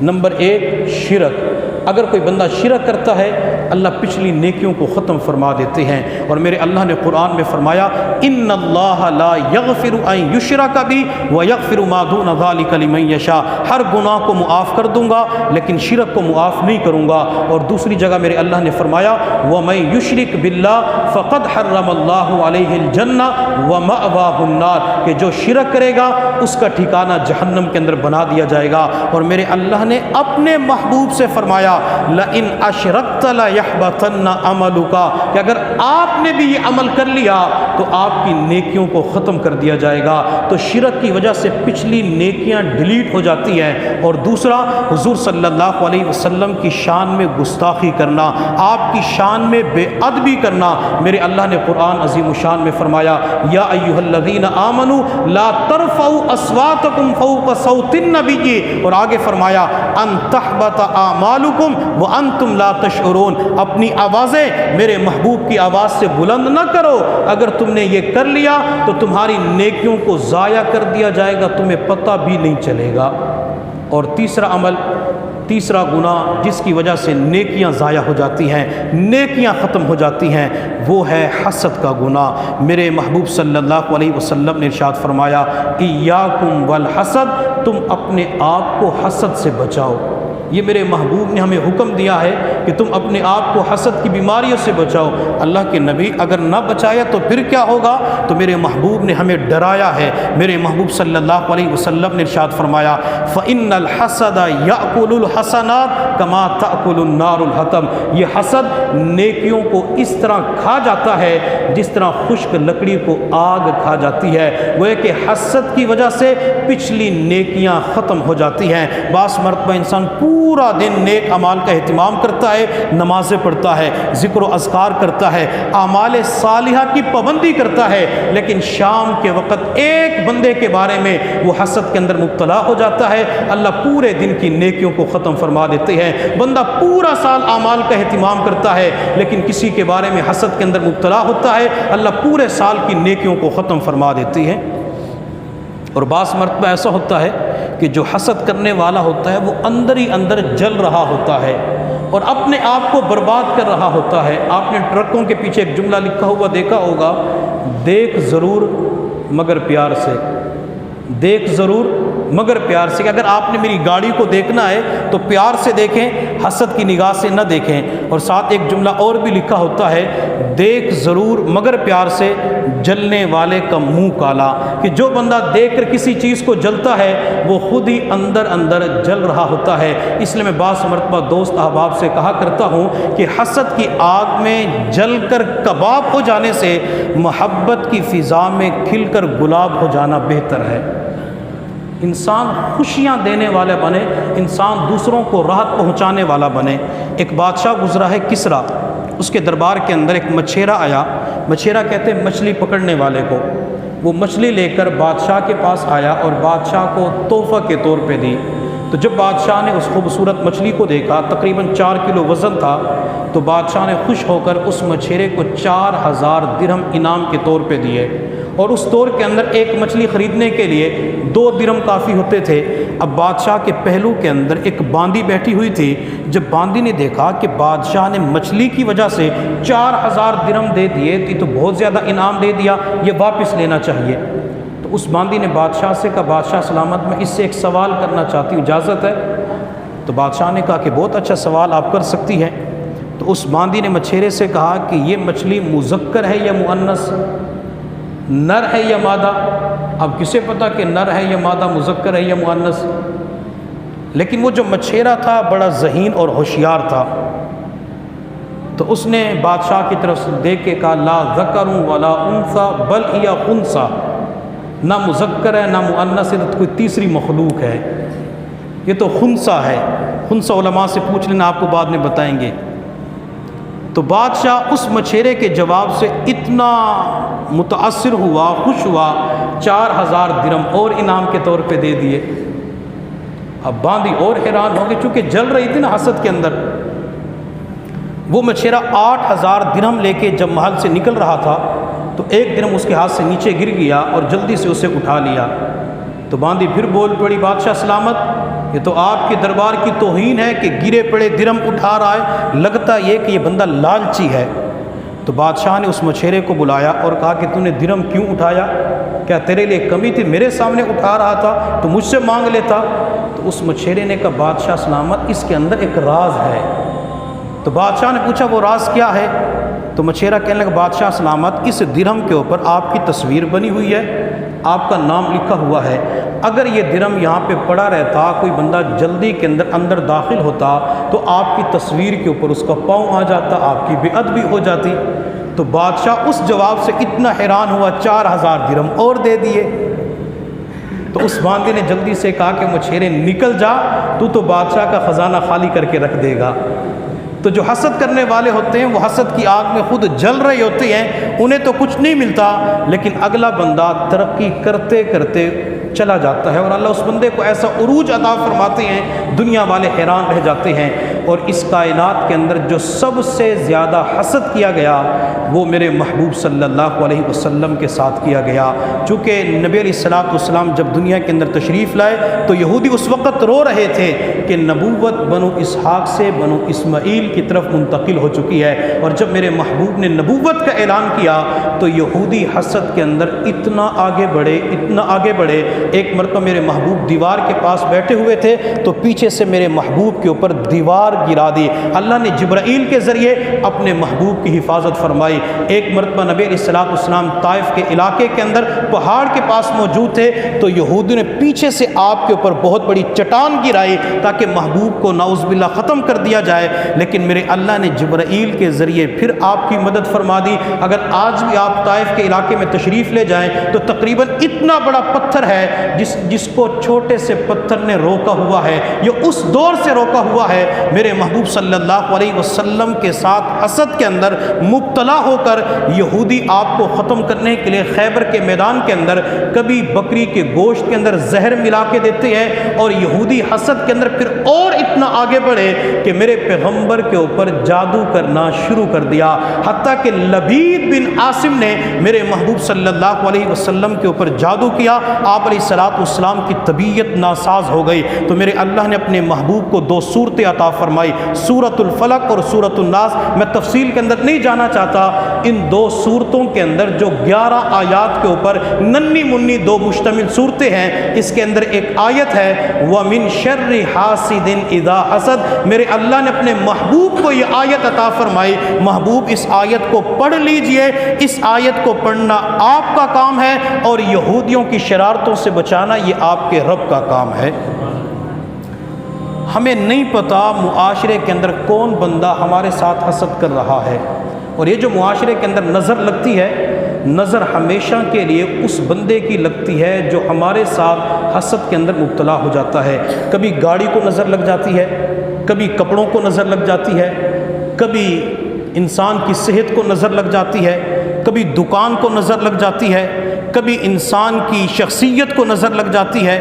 نمبر 1 شرک۔ اگر کوئی بندہ شرک کرتا ہے اللہ پچھلی نیکیوں کو ختم فرما دیتے ہیں۔ اور میرے اللہ نے قرآن میں فرمایا ان اللہ لا یغفر ان یشرک بہ ویغفر ما دون ذلک لمن یشاء۔ ہر گناہ کو معاف کر دوں گا لیکن شرک کو معاف نہیں کروں گا۔ اور دوسری جگہ میرے اللہ نے فرمایا ومن یشرک باللہ فقد حرم اللہ علیہ الجنہ ومأواہ النار، کہ جو شرک کرے گا اس کا ٹھکانہ جہنم کے اندر بنا دیا جائے گا۔ اور میرے اللہ نے اپنے محبوب سے فرمایا لئن اشرکت لیحبطن عملک، کہ اگر آپ نے بھی یہ عمل کر لیا تو آپ کی نیکیوں کو ختم کر دیا جائے گا۔ تو شرک کی وجہ سے پچھلی نیکیاں ڈیلیٹ ہو جاتی ہیں۔ اور دوسرا حضور صلی اللہ علیہ وسلم کی شان میں گستاخی کرنا، آپ کی شان میں بے ادبی کرنا۔ میرے اللہ نے قرآن عظیم الشان میں فرمایا یا ایھا الذین آمنوا لا ترفعوا اصواتکم فوق صوت النبی، اور آگے فرمایا ان تحبط اعمالکم وانتم لا تشعرون، اپنی آوازیں میرے محبوب کی آواز سے بلند نہ کرو، اگر تم نے یہ کر لیا تو تمہاری نیکیوں کو ضائع کر دیا جائے گا، تمہیں پتہ بھی نہیں چلے گا۔ اور تیسرا گناہ جس کی وجہ سے نیکیاں ضائع ہو جاتی ہیں، نیکیاں ختم ہو جاتی ہیں، وہ ہے حسد کا گناہ۔ میرے محبوب صلی اللہ علیہ وسلم نے ارشاد فرمایا ایاکم والحسد، تم اپنے آپ کو حسد سے بچاؤ۔ یہ میرے محبوب نے ہمیں حکم دیا ہے کہ تم اپنے آپ کو حسد کی بیماریوں سے بچاؤ۔ اللہ کے نبی اگر نہ بچایا تو پھر کیا ہوگا؟ تو میرے محبوب نے ہمیں ڈرایا ہے۔ میرے محبوب صلی اللہ علیہ وسلم نے ارشاد فرمایا فَإِنَّ الْحَسَدَ يَأْكُلُ الْحَسَنَاتِ كَمَا تَأْكُلُ النَّارُ الْحَطَبَ۔ یہ حسد نیکیوں کو اس طرح کھا جاتا ہے جس طرح خشک لکڑی کو آگ کھا جاتی ہے۔ وہ ہے کہ حسد کی وجہ سے پچھلی نیکیاں ختم ہو جاتی ہیں۔ بعض مرتبہ انسان پورا دن نیک اعمال کا اہتمام کرتا ہے، نمازیں پڑھتا ہے، ذکر و اذکار کرتا ہے، اعمال صالحہ کی پابندی کرتا ہے، لیکن شام کے وقت ایک بندے کے بارے میں وہ حسد کے اندر مبتلا ہو جاتا ہے، اللہ پورے دن کی نیکیوں کو ختم فرما دیتے ہیں۔ بندہ پورا سال اعمال کا اہتمام کرتا ہے لیکن کسی کے بارے میں حسد کے اندر مبتلا ہوتا ہے، اللہ پورے سال کی نیکیوں کو ختم فرما دیتی ہے۔ اور بعض مرتبہ ایسا ہوتا ہے کہ جو حسد کرنے والا ہوتا ہے وہ اندر ہی اندر جل رہا ہوتا ہے اور اپنے آپ کو برباد کر رہا ہوتا ہے۔ آپ نے ٹرکوں کے پیچھے ایک جملہ لکھا ہوا دیکھا ہوگا، دیکھ ضرور مگر پیار سے، دیکھ ضرور مگر پیار سے، کہ اگر آپ نے میری گاڑی کو دیکھنا ہے تو پیار سے دیکھیں، حسد کی نگاہ سے نہ دیکھیں۔ اور ساتھ ایک جملہ اور بھی لکھا ہوتا ہے، دیکھ ضرور مگر پیار سے، جلنے والے کا منہ کالا، کہ جو بندہ دیکھ کر کسی چیز کو جلتا ہے وہ خود ہی اندر اندر جل رہا ہوتا ہے۔ اس لیے میں بعض مرتبہ دوست احباب سے کہا کرتا ہوں کہ حسد کی آگ میں جل کر کباب ہو جانے سے محبت کی فضا میں کھل کر گلاب ہو جانا بہتر ہے۔ انسان خوشیاں دینے والے بنے، انسان دوسروں کو راحت پہنچانے والا بنے۔ ایک بادشاہ گزرا ہے کسرا، اس کے دربار کے اندر ایک مچھیرا آیا۔ مچھیرا کہتے ہیں مچھلی پکڑنے والے کو۔ وہ مچھلی لے کر بادشاہ کے پاس آیا اور بادشاہ کو تحفہ کے طور پہ دی۔ تو جب بادشاہ نے اس خوبصورت مچھلی کو دیکھا، تقریباً 4 کلو وزن تھا، تو بادشاہ نے خوش ہو کر اس مچھیرے کو 4000 درہم انعام کے طور پہ دیے۔ اور اس دور کے اندر ایک مچھلی خریدنے کے لیے 2 درہم کافی ہوتے تھے۔ اب بادشاہ کے پہلو کے اندر ایک باندی بیٹھی ہوئی تھی۔ جب باندی نے دیکھا کہ بادشاہ نے مچھلی کی وجہ سے 4000 درہم دے دیے، تو بہت زیادہ انعام دے دیا، یہ واپس لینا چاہیے۔ تو اس باندی نے بادشاہ سے کہا، بادشاہ سلامت، میں اس سے ایک سوال کرنا چاہتی ہوں، اجازت ہے؟ تو بادشاہ نے کہا کہ بہت اچھا سوال آپ کر سکتی ہیں۔ تو اس باندی نے مچھیرے سے کہا کہ یہ مچھلی مذکر ہے یا مؤنث، نر ہے یا مادہ؟ اب کسے پتا کہ نر ہے یا مادہ، مذکر ہے یا مؤنث؟ لیکن وہ جو مچھیرا تھا بڑا ذہین اور ہوشیار تھا، تو اس نے بادشاہ کی طرف سے دیکھ کے کہا لا ذکر ولا انثى بل هي خنثى، نہ مذکر ہے نہ مؤنث ہے، تو کوئی تیسری مخلوق ہے، یہ تو خنثى ہے۔ خنثى علماء سے پوچھ لینا، آپ کو بعد میں بتائیں گے۔ تو بادشاہ اس مچھیرے کے جواب سے اتنا متاثر ہوا، خوش ہوا، 4000 درہم اور انعام کے طور پہ دے دیے۔ اب باندی اور حیران ہو گئی، چونکہ جل رہی تھی نا حسد کے اندر۔ وہ مچھیرا 8000 درہم لے کے جب محل سے نکل رہا تھا تو 1 درہم اس کے ہاتھ سے نیچے گر گیا اور جلدی سے اسے اٹھا لیا۔ تو باندی پھر بول پڑی، بادشاہ سلامت، یہ تو آپ کے دربار کی توہین ہے کہ گرے پڑے درہم اٹھا رہا ہے، لگتا یہ کہ یہ بندہ لالچی ہے۔ تو بادشاہ نے اس مچھیرے کو بلایا اور کہا کہ تو نے درہم کیوں اٹھایا؟ کیا تیرے لیے کمی تھی؟ میرے سامنے اٹھا رہا تھا تو مجھ سے مانگ لیتا۔ تو اس مچھیرے نے کہا بادشاہ سلامت، اس کے اندر ایک راز ہے۔ تو بادشاہ نے پوچھا وہ راز کیا ہے؟ تو مچھیرا کہنے لگا بادشاہ سلامت، اس درہم کے اوپر آپ کی تصویر بنی ہوئی ہے، آپ کا نام لکھا ہوا ہے۔ اگر یہ درہم یہاں پہ پڑا رہتا، کوئی بندہ جلدی کے اندر داخل ہوتا تو آپ کی تصویر کے اوپر اس کا پاؤں آ جاتا، آپ کی بے ادبی ہو جاتی۔ تو بادشاہ اس جواب سے اتنا حیران ہوا، 4000 درہم اور دے دیے۔ تو اس باندی نے جلدی سے کہا کہ مچھیرے نکل جا، تو بادشاہ کا خزانہ خالی کر کے رکھ دے گا۔ تو جو حسد کرنے والے ہوتے ہیں وہ حسد کی آگ میں خود جل رہے ہوتے ہیں، انہیں تو کچھ نہیں ملتا، لیکن اگلا بندہ ترقی کرتے کرتے چلا جاتا ہے اور اللہ اس بندے کو ایسا عروج عطا فرماتے ہیں، دنیا والے حیران رہ جاتے ہیں۔ اور اس کائنات کے اندر جو سب سے زیادہ حسد کیا گیا وہ میرے محبوب صلی اللہ علیہ وسلم کے ساتھ کیا گیا۔ چونکہ نبی علیہ السلام جب دنیا کے اندر تشریف لائے تو یہودی اس وقت رو رہے تھے کہ نبوت بنو اسحاق سے بنو اسماعیل کی طرف منتقل ہو چکی ہے، اور جب میرے محبوب نے نبوت کا اعلان کیا تو یہودی حسد کے اندر اتنا آگے بڑھے۔ ایک مرتبہ میرے محبوب دیوار کے پاس بیٹھے ہوئے تھے تو پیچھے سے میرے محبوب کے اوپر دیوار گرا دی۔ اللہ نے جبرائیل کے ذریعے اپنے محبوب کی حفاظت فرمائی۔ ایک مرتبہ نبی علیہ السلام طائف کے علاقے کے اندر پہاڑ کے پاس موجود تھے تو یہودیوں نے پیچھے سے آپ کے اوپر بہت بڑی چٹان گرائی تاکہ محبوب کو نعوذ باللہ ختم کر دیا جائے، لیکن میرے اللہ نے جبرائیل کے ذریعے پھر آپ کی مدد فرما دی۔ اگر آج بھی آپ طائف کے علاقے میں تشریف لے جائیں تو تقریباً اتنا بڑا پتھر ہے جس کو چھوٹے سے پتھر نے روکا ہوا ہے، یہ اس دور سے روکا ہوا ہے۔ میرے محبوب صلی اللہ علیہ وسلم کے ساتھ حسد کے اندر مبتلا ہو کر یہودی آپ کو ختم کرنے کے لیے خیبر کے میدان کے اندر کبھی بکری کے گوشت کے اندر زہر ملا کے دیتے ہیں، اور یہودی حسد کے اندر پھر اور اتنا آگے بڑھے کہ میرے پیغمبر کے اوپر جادو کرنا شروع کر دیا، حتیٰ کہ لبید بن عاصم نے میرے محبوب صلی اللہ علیہ وسلم کے اوپر جادو کیا، آپ علیہ السلام کی طبیعت ناساز ہو گئی۔ تو میرے اللہ نے اپنے محبوب کو دو صورتیں عطا فرمائی، سورۃ الفلق اور سورۃ الناس۔ میں تفصیل کے اندر نہیں جانا چاہتا، ان دو صورتوں کے اندر جو 11 آیات کے اوپر ننھی منی دو مشتمل صورتیں ہیں، اس کے اندر ایک آیت ہے وَمِن شَرِّ حَاسِدٍ اِذَا حَسَدَ۔ میرے اللہ نے اپنے محبوب کو یہ آیت عطا فرمائی، محبوب اس آیت کو پڑھ لیجئے، اس آیت کو پڑھنا آپ کا کام ہے اور یہودیوں کی شرارتوں سے بچانا یہ آپ کے رب کا کام ہے۔ ہمیں نہیں پتا معاشرے کے اندر کون بندہ ہمارے ساتھ حسد کر رہا ہے، اور یہ جو معاشرے کے اندر نظر لگتی ہے، نظر ہمیشہ کے لیے اس بندے کی لگتی ہے جو ہمارے ساتھ حسد کے اندر مبتلا ہو جاتا ہے۔ کبھی گاڑی کو نظر لگ جاتی ہے، کبھی کپڑوں کو نظر لگ جاتی ہے، کبھی انسان کی صحت کو نظر لگ جاتی ہے، کبھی دکان کو نظر لگ جاتی ہے، کبھی انسان کی شخصیت کو نظر لگ جاتی ہے،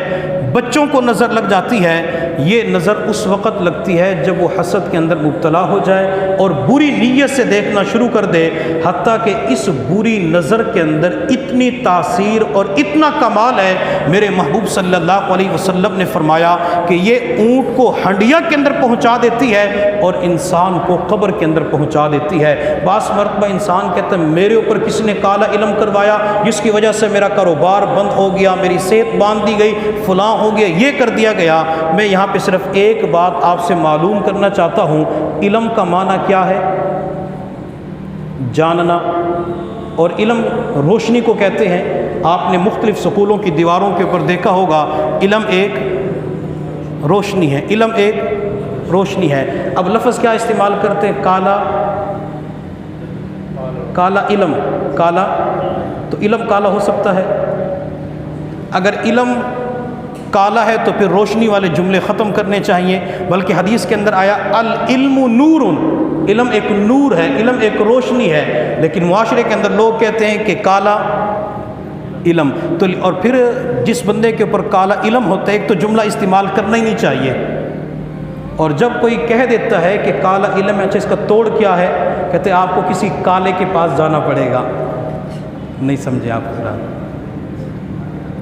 بچوں کو نظر لگ جاتی ہے۔ یہ نظر اس وقت لگتی ہے جب وہ حسد کے اندر مبتلا ہو جائے اور بری نیت سے دیکھنا شروع کر دے، حتیٰ کہ اس بری نظر کے اندر اتنی تاثیر اور اتنا کمال ہے، میرے محبوب صلی اللہ علیہ وسلم نے فرمایا کہ یہ اونٹ کو ہنڈیا کے اندر پہنچا دیتی ہے اور انسان کو قبر کے اندر پہنچا دیتی ہے۔ بعض مرتبہ انسان کہتا ہے میرے اوپر کسی نے کالا علم کروایا جس کی وجہ سے میرا کاروبار بند ہو گیا، میری صحت باندھ دی گئی، فلاں ہو گیا، یہ کر دیا گیا۔ میں یہاں پہ صرف ایک بات آپ سے معلوم کرنا چاہتا ہوں، علم کا معنی کیا ہے؟ جاننا، اور علم روشنی کو کہتے ہیں۔ آپ نے مختلف سکولوں کی دیواروں کے اوپر دیکھا ہوگا، علم ایک روشنی ہے، علم ایک روشنی ہے۔ اب لفظ کیا استعمال کرتے ہیں؟ کالا، کالا علم، کالا، تو علم کالا ہو سکتا ہے؟ اگر علم کالا ہے تو پھر روشنی والے جملے ختم کرنے چاہیے، بلکہ حدیث کے اندر آیا العلم نور، علم ایک نور ہے، علم ایک روشنی ہے، لیکن معاشرے کے اندر لوگ کہتے ہیں کہ کالا علم، تو اور پھر جس بندے کے اوپر کالا علم ہوتا ہے ایک تو جملہ استعمال کرنا ہی نہیں چاہیے، اور جب کوئی کہہ دیتا ہے کہ کالا علم ہے، اچھا اس کا توڑ کیا ہے؟ کہتے ہیں آپ کو کسی کالے کے پاس جانا پڑے گا۔ نہیں سمجھے آپ حضرات؟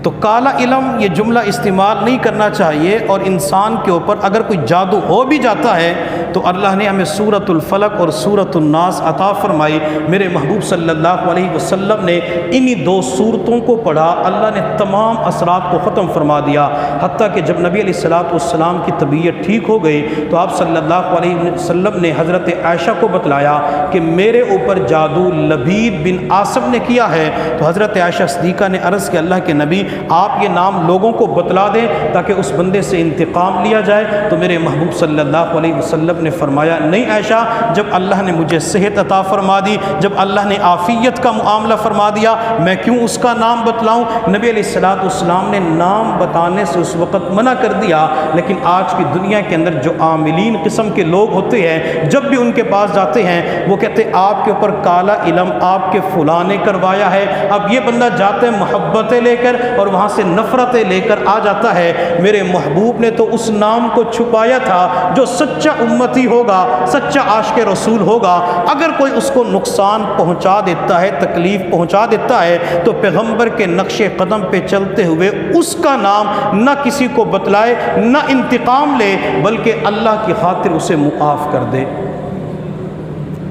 تو کالا علم یہ جملہ استعمال نہیں کرنا چاہیے، اور انسان کے اوپر اگر کوئی جادو ہو بھی جاتا ہے تو اللہ نے ہمیں سورۃ الفلق اور سورۃ الناس عطا فرمائی۔ میرے محبوب صلی اللہ علیہ وسلم نے انہی دو سورتوں کو پڑھا، اللہ نے تمام اثرات کو ختم فرما دیا، حتیٰ کہ جب نبی علیہ السلام کی طبیعت ٹھیک ہو گئی تو آپ صلی اللہ علیہ وسلم نے حضرت عائشہ کو بتلایا کہ میرے اوپر جادو لبید بن عاصم نے کیا ہے۔ تو حضرت عائشہ صدیقہ نے عرض کہ اللہ کے نبی آپ یہ نام لوگوں کو بتلا دیں تاکہ اس بندے سے انتقام لیا جائے۔ تو میرے محبوب صلی اللہ علیہ وسلم نے فرمایا نہیں عائشہ، جب اللہ نے مجھے صحت عطا فرما دی، جب اللہ نے عافیت کا معاملہ فرما دیا، میں کیوں اس کا نام بتلاؤں؟ نبی علیہ السلام نے نام بتانے سے اس وقت منع کر دیا، لیکن آج کی دنیا کے اندر جو عاملین قسم کے لوگ ہوتے ہیں، جب بھی ان کے پاس جاتے ہیں وہ کہتے ہیں آپ کے اوپر کالا علم آپ کے فلاں نے کروایا ہے۔ اب یہ بندہ جاتے ہیں محبتیں لے کر اور وہاں سے نفرتیں لے کر آ جاتا ہے۔ میرے محبوب نے تو اس نام کو چھپایا تھا، جو سچا امتی ہوگا، سچا عاشق رسول ہوگا، اگر کوئی اس کو نقصان پہنچا دیتا ہے، تکلیف پہنچا دیتا ہے، تو پیغمبر کے نقش قدم پہ چلتے ہوئے اس کا نام نہ کسی کو بتلائے، نہ انتقام لے، بلکہ اللہ کی خاطر اسے معاف کر دے۔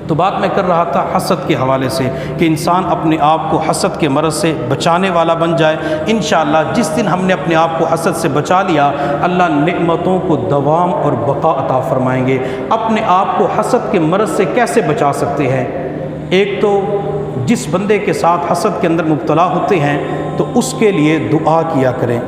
تو بات میں کر رہا تھا حسد کے حوالے سے کہ انسان اپنے آپ کو حسد کے مرض سے بچانے والا بن جائے۔ انشاءاللہ جس دن ہم نے اپنے آپ کو حسد سے بچا لیا، اللہ نعمتوں کو دوام اور بقا عطا فرمائیں گے۔ اپنے آپ کو حسد کے مرض سے کیسے بچا سکتے ہیں؟ ایک تو جس بندے کے ساتھ حسد کے اندر مبتلا ہوتے ہیں تو اس کے لیے دعا کیا کریں،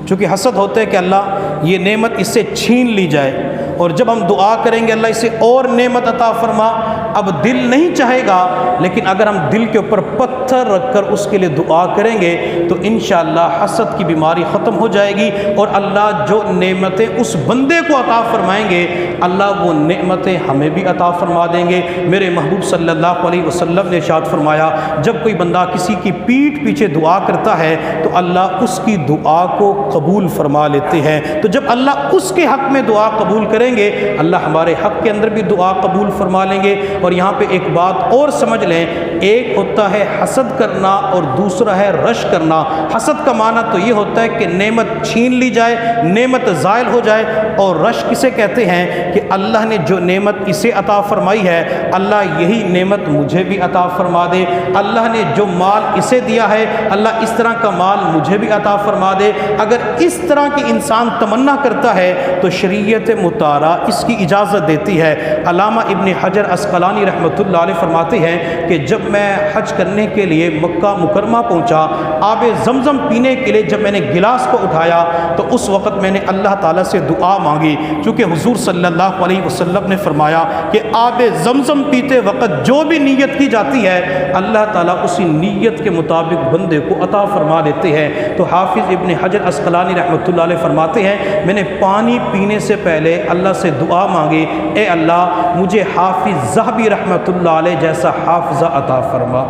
چونکہ حسد ہوتا ہے کہ اللہ یہ نعمت اس سے چھین لی جائے، اور جب ہم دعا کریں گے اللہ اسے اور نعمت عطا فرما، اب دل نہیں چاہے گا، لیکن اگر ہم دل کے اوپر پتھر رکھ کر اس کے لیے دعا کریں گے تو انشاءاللہ حسد کی بیماری ختم ہو جائے گی، اور اللہ جو نعمتیں اس بندے کو عطا فرمائیں گے اللہ وہ نعمتیں ہمیں بھی عطا فرما دیں گے۔ میرے محبوب صلی اللہ علیہ وسلم نے ارشاد فرمایا، جب کوئی بندہ کسی کی پیٹھ پیچھے دعا کرتا ہے تو اللہ اس کی دعا کو قبول فرما لیتے ہیں۔ تو جب اللہ اس کے حق میں دعا قبول کریں گے، اللہ ہمارے حق کے اندر بھی دعا قبول فرما لیں گے۔ اور یہاں پہ ایک بات اور سمجھ لیں، ایک ہوتا ہے حسد کرنا اور دوسرا ہے رش کرنا۔ حسد کا معنی تو یہ ہوتا ہے کہ نعمت چھین لی جائے، نعمت زائل ہو جائے، اور رش کسے کہتے ہیں کہ اللہ نے جو نعمت اسے عطا فرمائی ہے اللہ یہی نعمت مجھے بھی عطا فرما دے، اللہ نے جو مال اسے دیا ہے اللہ اس طرح کا مال مجھے بھی عطا فرما دے۔ اگر اس طرح کی انسان تمنا کرتا ہے تو شریعت مطہرہ اس کی اجازت دیتی ہے۔ علامہ ابن حجر عسقلانی رحمۃ اللہ علیہ فرماتے ہیں کہ جب میں حج کرنے کے لیے مکہ مکرمہ پہنچا، آب زمزم پینے کے لیے جب میں نے گلاس کو اٹھایا تو اس وقت میں نے اللہ تعالیٰ سے دعا مانگی، چونکہ حضور صلی اللہ علیہ وسلم نے فرمایا کہ آب زمزم پیتے وقت جو بھی نیت کی جاتی ہے اللہ تعالیٰ اسی نیت کے مطابق بندے کو عطا فرما دیتے ہیں۔ تو حافظ ابن حجر عسقلانی رحمۃ اللہ علیہ فرماتے ہیں میں نے پانی پینے سے پہلے اللہ سے دعا مانگی، اے اللہ مجھے حافظ ذہبی رحمۃ اللہ علیہ جیسا حافظہ عطا فرما،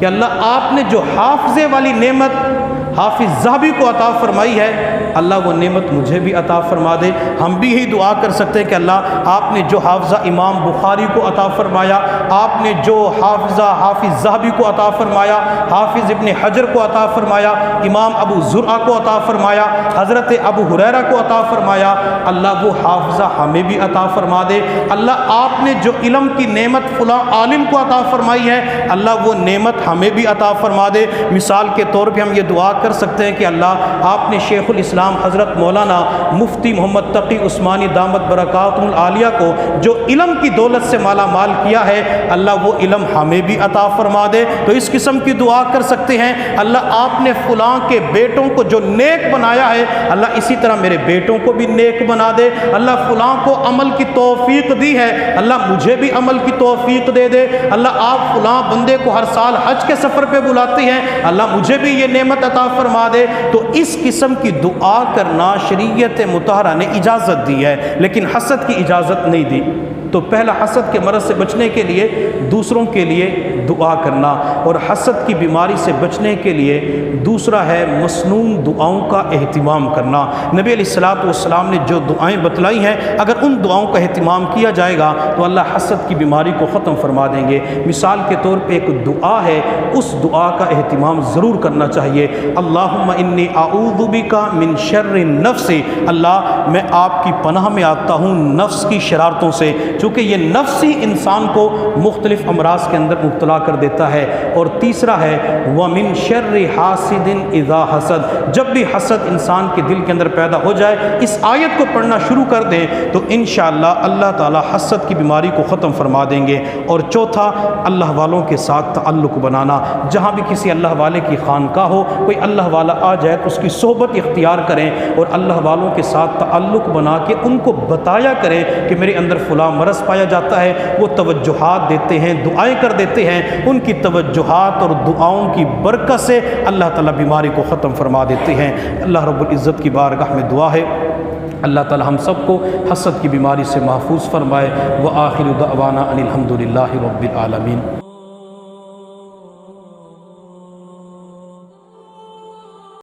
کہ اللہ آپ نے جو حافظے والی نعمت حافظ ذہبی کو عطا فرمائی ہے اللہ وہ نعمت مجھے بھی عطا فرما دے۔ ہم بھی یہی دعا کر سکتے ہیں کہ اللہ آپ نے جو حافظہ امام بخاری کو عطا فرمایا، آپ نے جو حافظہ حافظ ذہبی کو عطا فرمایا، حافظ ابن حجر کو عطا فرمایا، امام ابو زرعہ کو عطا فرمایا، حضرت ابو ہریرہ کو عطا فرمایا، اللہ وہ حافظہ ہمیں بھی عطا فرما دے۔ اللہ آپ نے جو علم کی نعمت فلاں عالم کو عطا فرمائی ہے اللہ وہ نعمت ہمیں بھی عطا فرما دے۔ مثال کے طور پہ ہم یہ دعا کر سکتے ہیں کہ اللہ آپ نے شیخ الاسلام حضرت مولانا مفتی محمد تقی عثمانی دامت برکاتہم العالیہ کو جو علم کی دولت سے مالا مال کیا ہے اللہ وہ علم ہمیں بھی عطا فرما دے۔ تو اس قسم کی دعا کر سکتے ہیں اللہ آپ نے فلاں کے بیٹوں کو جو نیک بنایا ہے اللہ اسی طرح میرے بیٹوں کو بھی نیک بنا دے، اللہ فلاں کو عمل کی توفیق دی ہے اللہ مجھے بھی عمل کی توفیق دے دے، اللہ آپ فلاں بندے کو ہر سال حج کے سفر پہ بلاتے ہیں اللہ مجھے بھی یہ نعمت عطا فرما دے۔ تو اس قسم کی دعا کرنا شریعت مطہرہ نے اجازت دی ہے، لیکن حسد کی اجازت نہیں دی۔ تو پہلا حسد کے مرض سے بچنے کے لیے دوسروں کے لیے دعا کرنا، اور حسد کی بیماری سے بچنے کے لیے دوسرا ہے مسنون دعاؤں کا اہتمام کرنا۔ نبی علیہ الصلوۃ والسلام نے جو دعائیں بتلائی ہیں اگر ان دعاؤں کا اہتمام کیا جائے گا تو اللہ حسد کی بیماری کو ختم فرما دیں گے۔ مثال کے طور پہ ایک دعا ہے، اس دعا کا اہتمام ضرور کرنا چاہیے، اللہم انی اعوذ بک من شر النفس، اللہ میں آپ کی پناہ میں آتا ہوں نفس کی شرارتوں سے، چونکہ یہ نفس ہی انسان کو مختلف امراض کے اندر مبتلا کر دیتا ہے۔ اور تیسرا ہے وَمِن شَرِّ حَاسِدٍ اِذَا حَسَد، جب بھی حسد انسان کے دل کے اندر پیدا ہو جائے اس آیت کو پڑھنا شروع کر دیں تو انشاءاللہ اللہ تعالی حسد کی بیماری کو ختم فرما دیں گے۔ اور چوتھا اللہ والوں کے ساتھ تعلق بنانا، جہاں بھی کسی اللہ والے کی خانقاہ ہو کوئی اللہ والا آ جائے تو اس کی صحبت اختیار کریں اور اللہ والوں کے ساتھ تعلق بنا کے ان کو بتایا کریں کہ میرے اندر فلاں مرض پایا جاتا ہے، وہ توجہات دیتے ہیں، دعائیں کر دیتے ہیں، ان کی توجہات اور دعاؤں کی برکت سے اللہ تعالیٰ بیماری کو ختم فرما دیتے ہیں۔ اللہ رب العزت کی بارگاہ میں دعا ہے اللہ تعالیٰ ہم سب کو حسد کی بیماری سے محفوظ فرمائے۔ وآخر دعوانا ان الحمد للہ رب العالمین۔